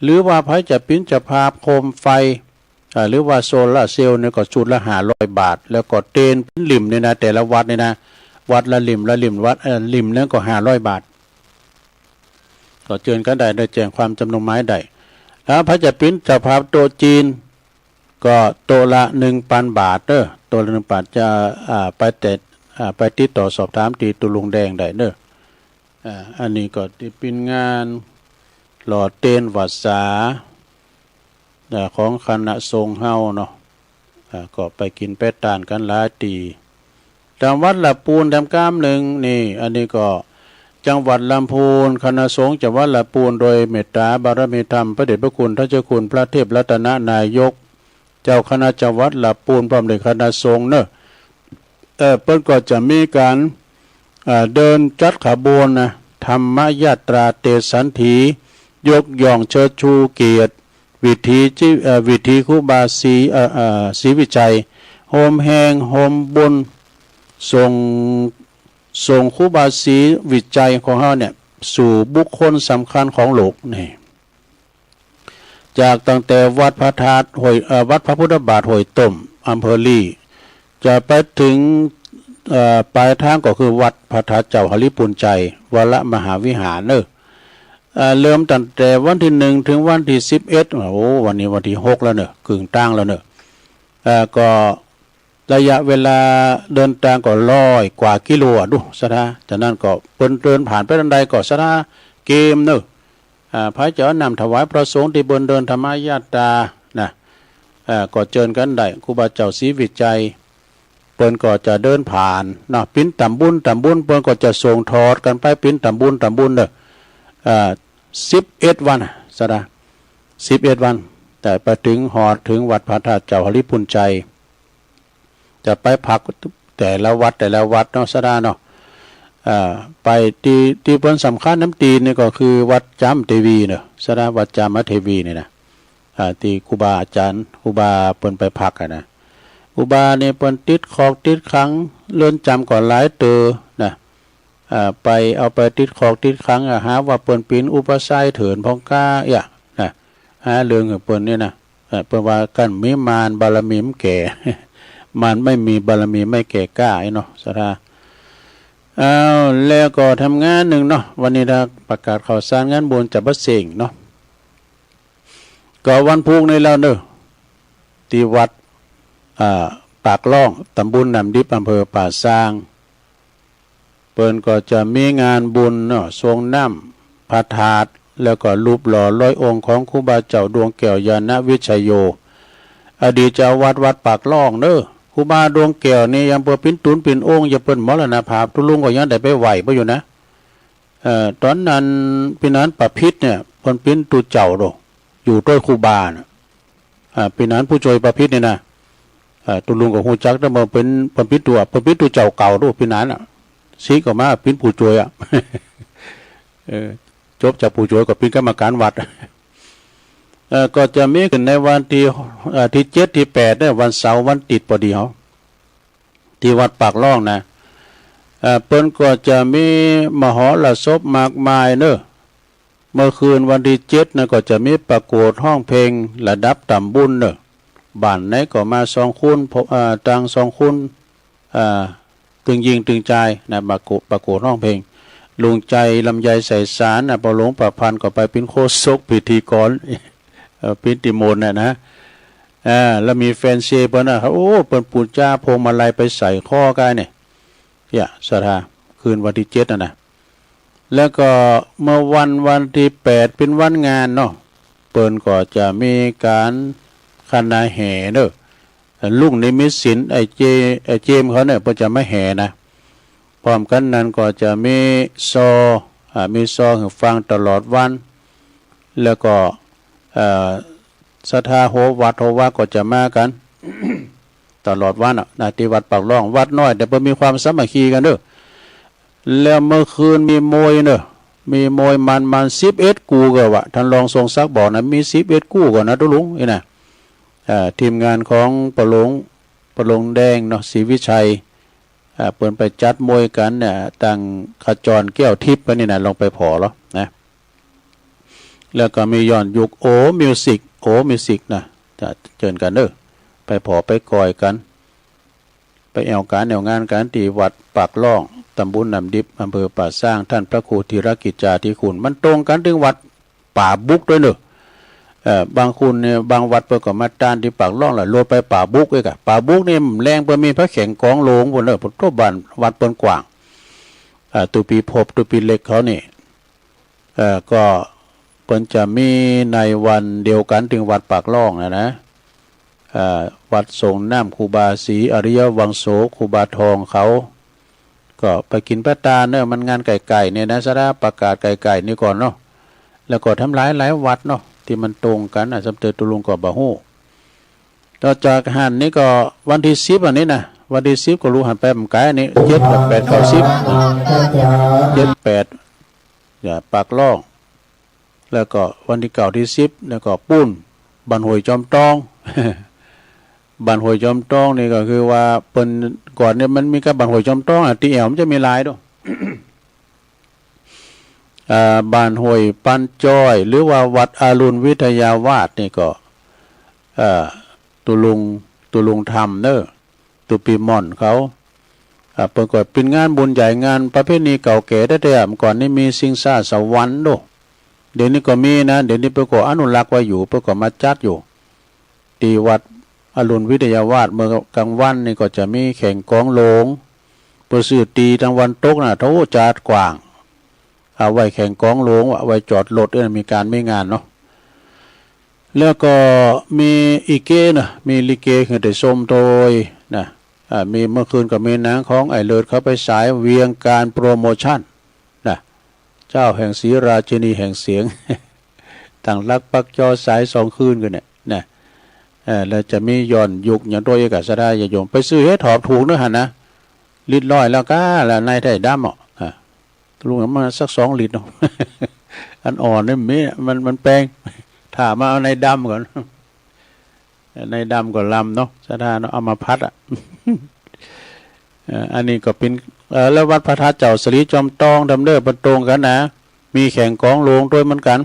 หรือว่าพระจะพิจารณาโคมไฟหรือว่าโซลาร์เซลล์เนี่ยก็ชุดละ500 บาทแล้วก็เตนเป็นลิ่มเนี่ยนะแต่ละวัดเนี่ยนะ วัดละลิมวัดลิมนั้นก็500 บาทก็เชิญกันได้โดยแจ้งความจำนงหมายได้แล้วพระจะปิ้นเจ้าภาพโตจีนก็โตละ 1,000 บาทเด้อโตละ1 บาทจะไปติดต่อสอบถามตีตุลุงแดงได้เด้ออันนี้ก็ที่เป็นงานหล่อเตนวัดสาของคณะสงฆ์เฮาเนาะก็ไปกินเป็ดตานกันหลายตีตามวัดละปูนตามก้ามหนึ่งนี่อันนี้ก็จังหวัดลำพูนคณะสงฆ์จังหวัดละปูนโดยเมตตาบารมีธรรมพระเดชพระคุณท่านเจ้าคุณพระเทพรัตนนายกเจ้าคณะจังหวัดละปูนพร้อมด้วยคณะสงฆ์เนอะเพิ่นก็จะมีการเดินจัดขบวนนะธรรมยาตราเตสันถียกย่องเชิดชูเกียรติวิธีครูบาศรีวิจัยโฮมแหงโฮมบุญส่งครูบาศรีวิจัยของเขาเนี่ยสู่บุคคลสำคัญของโลกนี่จากตั้งแต่วัดพระธาตุวัดพระพุทธบาทห้วยต้มอำเภอลี่จะไปถึงปลายทางก็คือวัดพระธาตุเจ้าหริปุญใจวรมหาวิหารเนอะเริ่มตั้งแต่วันที่1ถึงวันที่11โอ้วันนี้วันที่6แล้วเนอะกึ่งตั้งแล้วเนอะก็ระยะเวลาเดินทางก็100 กว่ากิโลดูสถาจากนั้นก็เดินผ่านไปทันใดก็สถาเกมเนอะพระเจ้านำถวายพระสงฆ์ที่บนเดินธรรมยาตรานะก็เจิญกันได้ครูบาเจ้าศรีวิจัยเปิ้นก็จะเดินผ่านนะปิ้นตำบุญเปิ้นก็จะส่งทอดกันไปปิ้นตำบุญเด้อ11 วันสระ11 วันแต่ไปถึงหอดถึงวัดพระธาตุเจ้าหริปุญใจจะไปพักแต่ละวัดเนาะสระเนาะไปที่เปิ้นสำคัญน้ำตีนนี่ก็คือวัดจามเทวีเนาะสระวัดจามเทวีนี่นะที่ครูบาอาจารย์ครูบาเปิ้นไปพักนะครูบาเนี่ยเปิ้นติดคอกติดขังเรือนจำก่อนหลายเตอนะไปเอาไปติดคอกติดขังหาว่าเปิ้นปีนอุปไสยเถินพองก้านะหาเรื่องของเปิ้นเนี่ยนะเปิ้นว่ากันมีมารบารมีมแก่ มารไม่มีบารมีไม่แก่กล้าเนาะสถาแล้วก็ทำงานหนึ่งเนาะวันนี้เราประกาศข่าวสารงานบุญจับบัดเสงเนาะก็วันพุธในเราเนอะที่วัดปากล่องตำบลนำดิบอำเภอป่าซางเปิ้นก็จะมีงานบุญเนาะทรงน้ำพระธาตุแล้วก็รูปหล่อ100 องค์ของครูบาเจ้าดวงแก้วยานวิชัยโยอดีตเจ้าวัดปากล่องเนอะครูบาดวงแก้วนี่ยังเปิ้นปิ้นตุนปิ้นองค์อย่าเปิ้นมรณภาพทุลุงก็ยังได้ไปไหวบ่อยู่นะตอนนั้นปีนั้นประพิษเนี่ยเปิ้นปิ้นตุเจ้าโดอยู่ด้วยครูบาน่ะปีนั้นผู้ช่วยประพิษนี่นะตุลุงกับฮู้จักแต่มาเป็นปิ้นตัวเจ้าเก่าด้วยปีนั้นอ่ะซีก็มาปิ้นผู้ช่วยอ่ะ จบจากผู้ช่วยก็ปิ้นกรรมการวัด ก็จะมีขึ้นในวันที่7ที่8เนี่ยวันเสาร์วันติดพอดีเฮาที่วัดปากล่องนะเปิ้นก็จะมีมหรสพมากมายเนอะเมื่อคืนวันที่7นะก็จะมีประกวดห้องเพลงระดับตำบุญเนอะบ้านไหนก็มา2 คนต่าง2 คนตึงยิงตึงใจนะประกวดห้องเพลงลุงใจลำไยใส่สารนะพอหลวงประพันธ์ก็ไปเป็นโฆษกพิธีกรพิธีมนต์นะแล้วมีแฟนเซเปิ้นนะครับโอ้เปิ้นปูจ้าพวงมาลัยไปใส่ข้อกันเนี่ยสถาคืนวันที่7นะแล้วก็เมื่อวันที่8เป็นวันงานเนาะเปิ้นก็จะมีการคณะแห่เด้อลุงนิมิตศิลป์ไอเจมเขาเนี่ยเปิ้นจะไม่แห่นะพร้อมกันนั้นก็จะมีซอให้ฟังตลอดวันแล้วก็ศรัทธาโหวัดก็จะมากัน ตลอดวันนะที่วัดปากล่องวัดน้อยแต่เพิ่นมีความสามัคคีกันเด้อแล้วเมื่อคืนมีมวยเด้อมีมวยมัน11 กูก็ว่าท่านรองทรงศักดิ์บอกนะมี11 กูก่อนนะทุลุงนี่นะทีมงานของประหลงแดงเนาะศรีวิชัยเปิ้นไปจัดมวยกันเนี่ยตั้งขจรแก้วทิพย์นี่นะลงไปพอแล้วนะแล้วก็มีย้อนยุคโอมิวสิกนะจะเชิญกันเด้อไปพอไปกอยกันไปแอวงานกันที่วัดปากล่อง ตำบลนำดิบอำเภอป่าสร้างท่านพระครูธีรกิจจาธิคุณมันตรงกันถึงวัดป่าบุกด้วยเนอะบางคุณเนี่ยบางวัดเปิดก็มาตานที่ปากล่องหล่ะโลดไปป่าบุกเลยกะป่าบุกนี่แรงเปิดมีพระแข่งกองโลงบนเนอะพุทธบ้านวัดเปิดกว้างตุปีพบตุปีเล็กเขานี่ก็เปิดจะมีในวันเดียวกันถึงวัดปากล่องนะวัดสงน้ำครูบาศรีอริยวังโสครูบาทองเขาก็ไปกินพระตาเนอะมันงานไก่เนี่ยนะสระประกาศไก่นี่ก่อนเนาะแล้วก็ทำหลายวัดเนาะที่มันตรงกันสำเร็จตุลุงก็บ่ฮู้ต่อจากหันนี้ก็วันที่10อันนี้นะวันที่10ก็รู้หันไปมันไกลอันนี้7 8 9 10 7 8อย่าปากล่องแล้วก็วันที่9ที่10แล้วก็ปุ้นบันหวยจอมตอง บันหวยจอมตองนี่ก็คือว่าเปิ้นก่อนเนี่ยมันมีกับบันหวยจอมตองที่แอวมันจะมีลายด้วย บ้านห้วยปันจ้อยหรือว่าวัดอารุณวิทยาวาสนี่ก็ตุลุงทำเนอะตุปีม่อนเขาเปิดก่อนเป็นงานบุญใหญ่งานประเพณีเก่าแก่ได้ๆก่อนนี่มีสิงซ่าสวรรค์ด้วยเดี๋ยวนี้ก็มีนะเดี๋ยวนี้เปิดก่ออนุรักษ์ไว้อยู่เปิดก่อมาจัดอยู่ที่วัดอารุณวิทยาวาสเมื่อกลางวันนี่ก็จะมีแข่งกองโลงเปิดสื่อตีทางวันตกนะโถจัดกว้างเอาไว้แข่งกองหลวงเอาไว้จอดรถมีการไม่งานเนาะแล้วก็มีอีเกนะมีลิเกคือได้ชมโดยนะมีเมื่อคืนก็มีหนังของไอเลิศเขาไปฉายเวียงการโปรโมชั่นนะเจ้าแห่งศรีราชินีแห่งเสียง ต่างรักปักจอสาย2คืนกันเนี่ยนะแล้วจะมีย้อนยุกอย่างโดยกับสดาอย่าโยมไปซื้อให้ถอบถูกเนื้อหันนะลิตรร้อยแล้วก็แล้วนายไทยดำอ่ะลุงมาสัก2 ลิตรเนาะ อันอ่อนเนี่ยมันแปลงถามมาเอาในดำก่อน ในดำก่อนลำเนาะสถานเนาะเอามาพัดอ่ะ อันนี้ก็เป็นแล้ววัดพระธาตุเจ้าสรีจอมตองดำเนินบรรตรงกันนะมีแข่งกองหลวงด้วยเหมือนกัน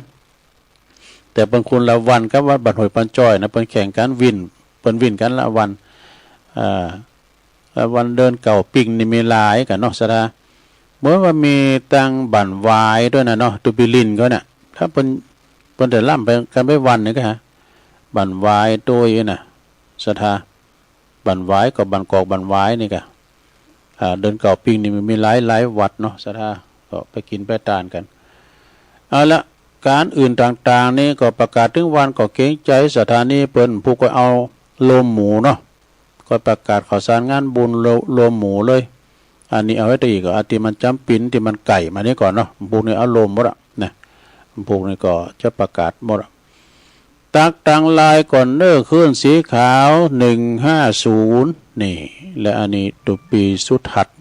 แต่บางคนละวันครับวัดบัดหอยปันจ้อยนะเป็นแข่งกันวินกันละวันวันเดินเก่าปิ่งนี่มีหลายกันเนาะสถานเมื่อว่ามีตังบั่นวายด้วยนะเนาะตุบิลินก็เนี่ยถ้าเป็นแต่ล่ำไปกันไปวันนี่ก็ฮะบั่นวายตัวอยู่น่ะสถาบั่นวายกับบั่นกอกบั่นวายนี่ก็เดินเก่าปิงนี่มีหลายวัดเนาะสถาก็ไปกินไปทานกันเอาละการอื่นต่างๆนี่ก็ประกาศถึงวันก็เกรงใจสถานีเปิ้นผู้ก็เอาโลมหมูเนาะก็ประกาศข่าวสารงานบุญโลมหมูเลยอันนี้เอาไว้ตีก็อาทิมันจำปินที่มันไก่มานี่ก่อนเนาะพวกนี้เอาลมหมดอ่ะนะพวกนี้ก็จะประกาศหมดตักตังลายก่อนเนอขึ้นสีขาว150นี่และอันนี้ตุปีสุทัศน์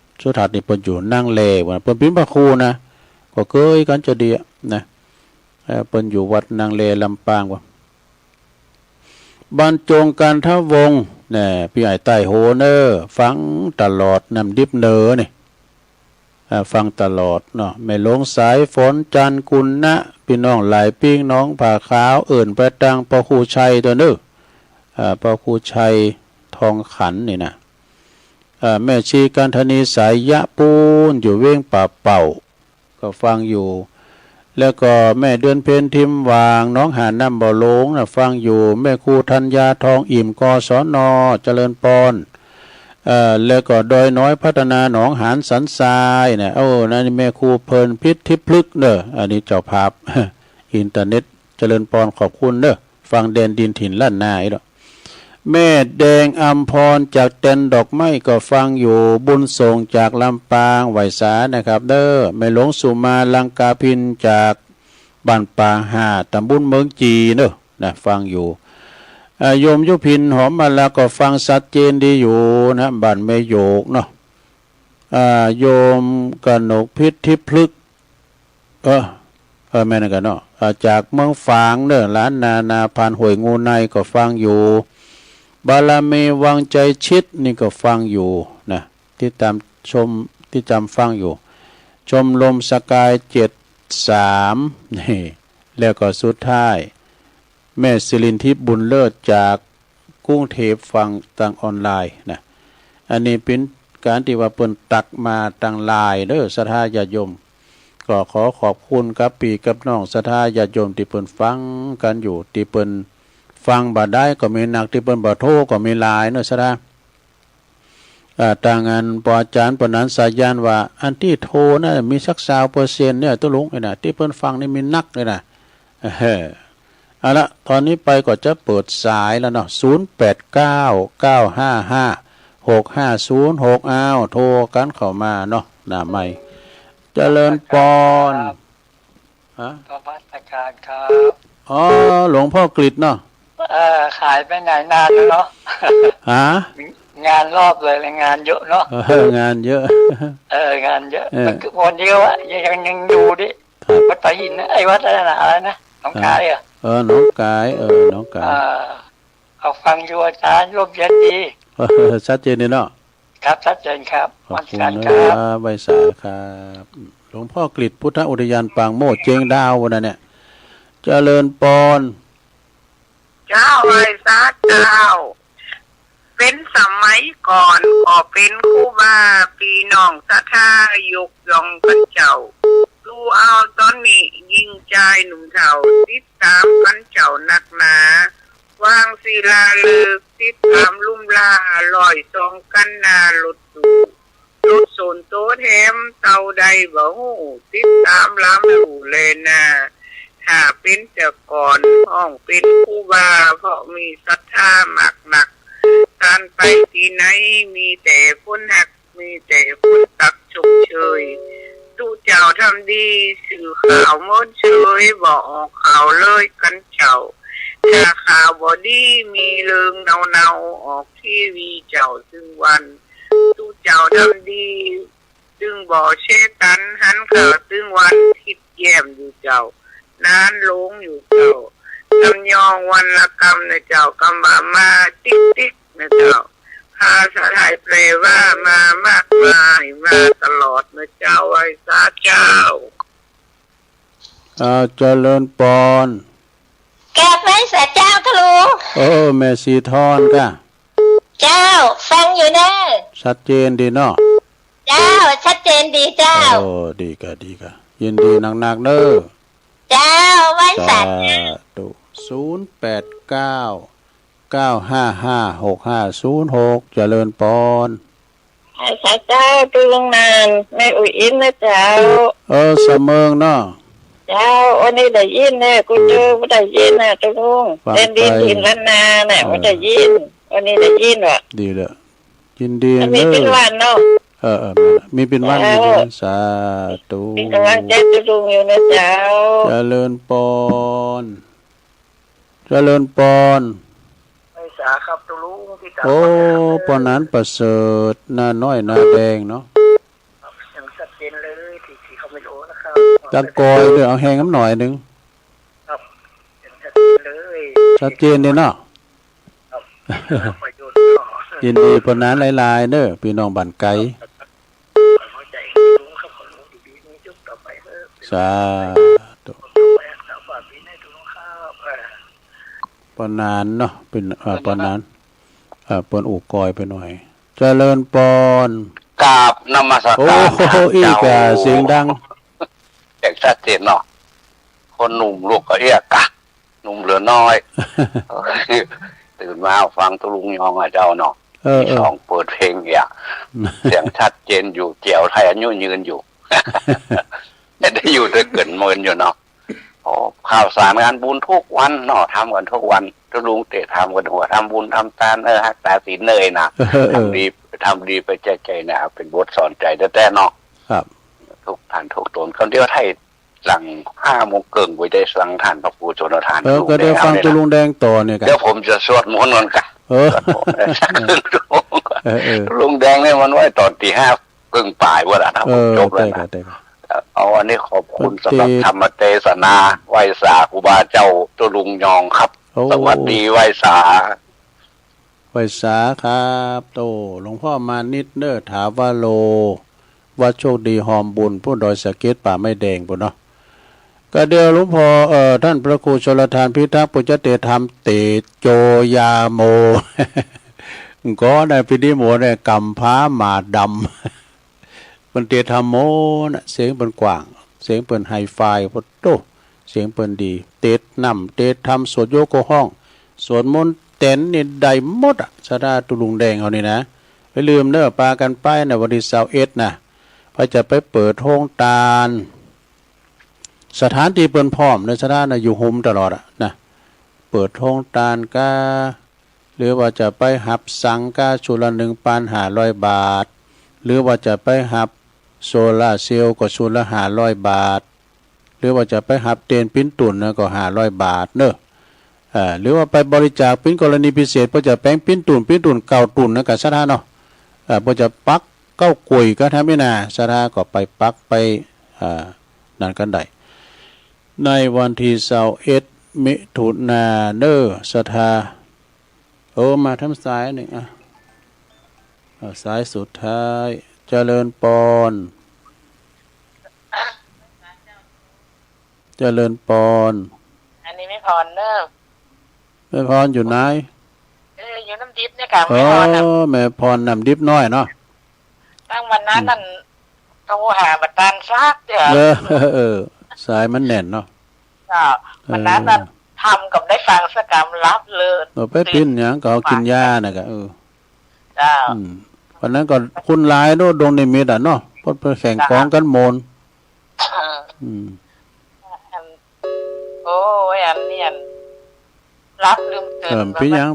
นี่เพิ่นอยู่นั่งเลว่าเพิ่นเป็นพระครูนะก็เคยกันจะดีนะเพิ่นอยู่วัดนางเลลำปางว่าบรรจงการทวงเนี่ยพี่ใหญ่ใต้โหเนอฟังตลอดนำดิบเนอนี่ฟังตลอดเนาะไม่ลงสายฝนจันกุลนะพี่น้องหลายปิ้งน้องผ่าขาวเอิ่นไปตังพ่อครูชัยตัวเนอพ่อครูชัยทองขันนี่นะแม่ชีกันธนีสายยะปูนอยู่เว้งป่าเป่าก็ฟังอยู่แล้วก็แม่เดือนเพ็ญทิมวางน้องหาน้ำบ่อหลงนะฟังอยู่แม่ครูธัญญาทองอิ่มกศนเจริญปอนแล้วก็ดอยน้อยพัฒนาหนองหานสันทรายนะนั่นแม่ครูเพลินพิษทิพลึกเนอะอันนี้เจ้าภาพ อินเทอร์เน็ตเจริญปอนขอบคุณเนอะฟังแดนดินถิ่นล้านนาอีกแล้วแม่แดงอัมพรจากเต็นดอกไม้ก็ฟังอยู่บุญส่งจากลำปางไหวสานะครับเด้อแม่หลวงสุมาลังกาพินจากบ้านป่า5ตำบลเมืองจีเนอะนะฟังอยู่โยมยุพินหอมมาแล้วก็ฟังชัดเจนดีอยู่นะบ้านแม่โยกเนาะโยมกนกพิษทิพลึกแม่นั่นกันเนาะจากเมืองฝางเนอะร้านนาพันหวยงูในก็ฟังอยู่บาลามีวังใจชิดนี่ก็ฟังอยู่นะที่ตามชมที่จำฟังอยู่ชมลมสกาย73นี่แล้วก็สุดท้ายแม่ศิรินทิพย์บุญเลิศจากกรุงเทพฟังทางออนไลน์นะอันนี้เป็น การที่ว่าเปิ้นตักมาตั้งหลายเด้อศรัทธาญาติโยมก็ขอขอบคุณกับพี่กับน้องศรัทธาญาติโยมที่เปิ้นฟังกันอยู่ที่เปิ้นฟังบ่ได้ก็มีนักที่เปิ้นบ่โทรก็มีหลายเนาะศรัทธาต่างงานปอาจารย์ปนั้นสายันว่าอันที่โทรนะมีสัก20%เนี่ยตัวลุงนี่นะที่เพิ่นฟังนี่มีนักเลยนะเอาละตอนนี้ไปก็จะเปิดสายแล้วเนาะ0899556506อ้าวโทรกันเข้ามาเนาะหน้าใหม่เจริญปอนฮะ ประวัติการครับ อ๋อหลวงพ่อกฤษเนาะ ขายไปไหนนานแล้วเนาะ ฮะ งานรอบเลยงานเยอะเนาะ งานเยอะ งานเยอะมันคือวันเดียวอะยังอยู่ดิวัดปะหินนะไอ้วัดอะไรนะน้องกายอ่ะ น้องกายน้องกาย เอาฟังอยู่อาจารย์ร่มเย็นดี ชัดเจนเลยเนาะ ครับชัดเจนครับ ขอบ วัน คุณ การ นะ ค ค รั รับ บใบสาครับหลวงพ่อกฤษพุทธอุทยานปางโมดเจงดาวนะเนี่ยเจริญปอน เจ้าไอ้ซาเจ้า เป็นสมัยก่อนก็เป็นครูบาปีน้องศรัทธายกย่องกันเจ้าดูเอาตอนนี้ยิ่งใจหนุ่มเฒ่าติดตามกันเจ้านักหนาวางศิลาฤกษ์ติดตามลุ่มลาลอยทรงกันนาหลุดสู่รถโซนโตแถมเต่าใดบ่ฮู้ติดตามล้ำอยู่เลยนะถ้าเป็นแต่ก่อนห้องเป็นครูบาเพราะมีศรัทธามากหนักการไปที่ไหนมีแต่คนหักมีแต่คนตักชมเชยตู้เจ้าทำดีสื่อข่าวมดเชยบอกข่าวเลยกันเจ้าถ้าข่าวบอดีมีเรื่องเนาออกทีวีเจ้าซึ่งวันตู้เจ้าทำดีจึงบ่เชตันหันข่าวซึ่งวันคิดแย้มอยู่เจ้านานลงอยู่เจ้าทำยองวันละกรรมนะเจ้ากำมาติ๊กติ๊กนะเจ้าภาษาไทยแปลว่ามามากมายมาตลอดนะเจ้าไอ้สาเจ้า เจริญปอน แกเป็นเสร็จเจ้าทะลุง แม่สีทอนก่ะ เจ้าฟังอยู่เนอะ ชัดเจนดีเนาะ เจ้าชัดเจนดีเจ้า ดีกะยินดีหนักๆเด้อ เจ้าวันสัตว์ ตุ0899556506เจริญปอน ไอ้สาเจ้าตุลงนานไม่อุ่ยอินนะเจ้า เสมอเนาะ เจ้าวันนี้ได้ยินแน่กูเจอไม่ได้ยินนะตุลุง ฟังไป เล่นดินถิ่นล้านนาน่ะไม่ได้ยินวันนี้ได้ยินว่ะ ดีเลยยินดี มันมี เด้ เป็น อ วันเนาะ มีเป็นวัน เออ มีเป็นสาธุ มีกำลังใจตุลุงอยู่นะเจ้า เจริญปอนเจริญปอน ไม่สาครับตุลุงที่ตาม ปอนนั้นประเสริฐหน้าน้อยหน้าแดงเนาะ ยังชัดเจนเลยที่เขาไม่รู้นะครับ ตะกอยเดี๋ยวเอาแห้งน้ำหน่อยหนึง ครับยังชัดเจนเลย ชัดเจนดีเนาะ ประโยชน์ต่อ ยินดีปอนนั้นหลายๆเด้อพี่น้องบ้านไกล เข้าใจลุงครับขอลุงดีๆมีจุดต่อไปเถอะ สาธุ ไปสาวฝากพี่ให้ลุงครับ ปอนนั้นเนาะเป็นปอนนั้นปอนอูกอยไปหน่อย เจริญปอน กราบนมัส โอ้ การ โหอีกอะเสียงดัง แจกชัดเจนเนาะคนหนุ่มลูกก็เรียกกะหนุ่มเหลือน้อย ตื่นมาฟังตุลุงยองอ่ะเจ้าเนาะที่สองเปิดเพลงเนี่ยเสียงชัดเจนอยู่เจียวไทยอายุยืนอยู่ ได้อยู่ด้วยเกินเมินอยู่เนาะโอ้ข่าวสารงานบุญทุกวันเนาะทำกันทุกวันตุลุงเตะทำกันหัวทำบุญทำทานฮักตาศีลเลยนะทำดีไปใจนะเป็นบทสอนใจแต่เนาะ ครับ ทุกฐานทุกตนคนเดียวไทยหลัง5 โมงเกิงไว้ได้สังทานพระครูชนทาน ก็ได้ฟังตุลุงแดงต่อเนี่ยกัน เดี๋ยวผมจะสวดมนต์กันกัน ลุงแดงเนี่ยมันไว้ตอนตี 5 ครึ่งป่ายว่าละถ้าผมจบแล้วนะเอาอันนี้ขอบคุณสำหรับธรรมเทศนาไหวสาครูบาเจ้าตุลุงยองครับสวัสดีไหวสา ไว้สาครับโตหลวงพ่อมานิดเด้อถาวาโลวัดโชคดีหอมบุญผู้ดอยสะเก็ดป่าไม้แดงปุ่นเนาะก็เดียวหลวงพ่อท่านพระครูชลทานพิทักษ์ปุจเตธรรมเตโจยาโม ก็ได้ปีนี้หมดได้กำพ้าหมาดำมันเตธรรมโมนะเสียงเป็นกว้างเสียงเป็นไฮไฟพดโตเสียงเป็นดีเตดนำเตดทำสวดโยโกห้องสวดมนต์เต็นนี่ได้หมดอ่ะสะดาตุลุงแดงเขานี่นะไปลืมเด้อปากันไปนะวันที่21นะพอจะไปเปิดโรงตาลสถานที่เปิ้นพร้อมในสถานนะอยู่หุมตลอดอ่ะนะเปิดโรงตาลก็หรือว่าจะไปหับสังก็ชุละ1,500 บาทหรือว่าจะไปหับโซล่าเซลล์ก็ชุละ500 บาทหรือว่าจะไปหับเตียนปิ้นตุ่นนะก็500 บาทเนอะหรือว่าไปบริจาคปิ้นกรณีพิเศษเพื่อจะแป้งปิ้นตุ่นเก่าตุ่นนะกับสถานเนาะเพื่อจะปักเก้ากุยก็ทำไม่นาสถานก็ไปปักไปนั่นกันได้ในวันที่21 มิถุนายนเนอะสถามาทำสายนี่สายสุดท้ายเจริญปอนเจริญปอนอันนี้ไม่พรเนอะแม่พรอยู่ไหนอยู่น้ำดิบเนี่ยค่ะแม่พรแม่พรน้ำดิบน้อยเนาะตั้งวันนั้นนั่นโทรหาบัตรตานซักเด้อสายมันแน่นเนาะวันนั้นนั่นทำกับได้ฟังสักกรรมรับเลยไปปิ้นหยังก็เอากินยาน่ะก็วันนั้นก็คุณหลายโนดงในมิตรเนาะพดไปแข่งกองกันโมนโอ้ยอันนี้รับลืมตื่นเป็นหยัง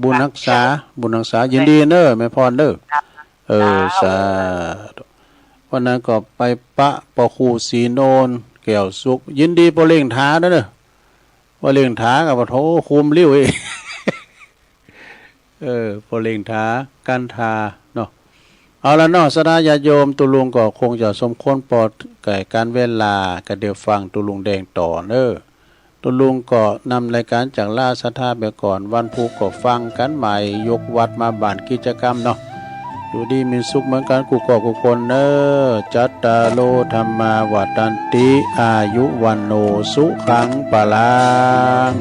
บุญรักษายินดีเด้อแม่พรเด้อสาวันนั้นก็ไปปะปอคูสีโนนแก้วสุกยินดีบ่เล่งท้าเด้อว่าเล่งท้ากับว่าโถคุมลิ้วพอเล่งท้ากันทาเนาะเอาละเนาะสดาญาโยมตุลุงก็คงจะสมควรปลอดแก่การเวลาก็เดี๋ยวฟังตุลุงแดงต่อตุลุงก็นำรายการจากล่าสถาไปก่อนวันพุธก็ฟังกันใหม่ยกวัดมาบ้านกิจกรรมเนาะอยู่ดีมีสุขเหมือนกันกูก่อกูคนจัตตาโลธรรมาวัฏันติอายุวันโนสุขังปะลัง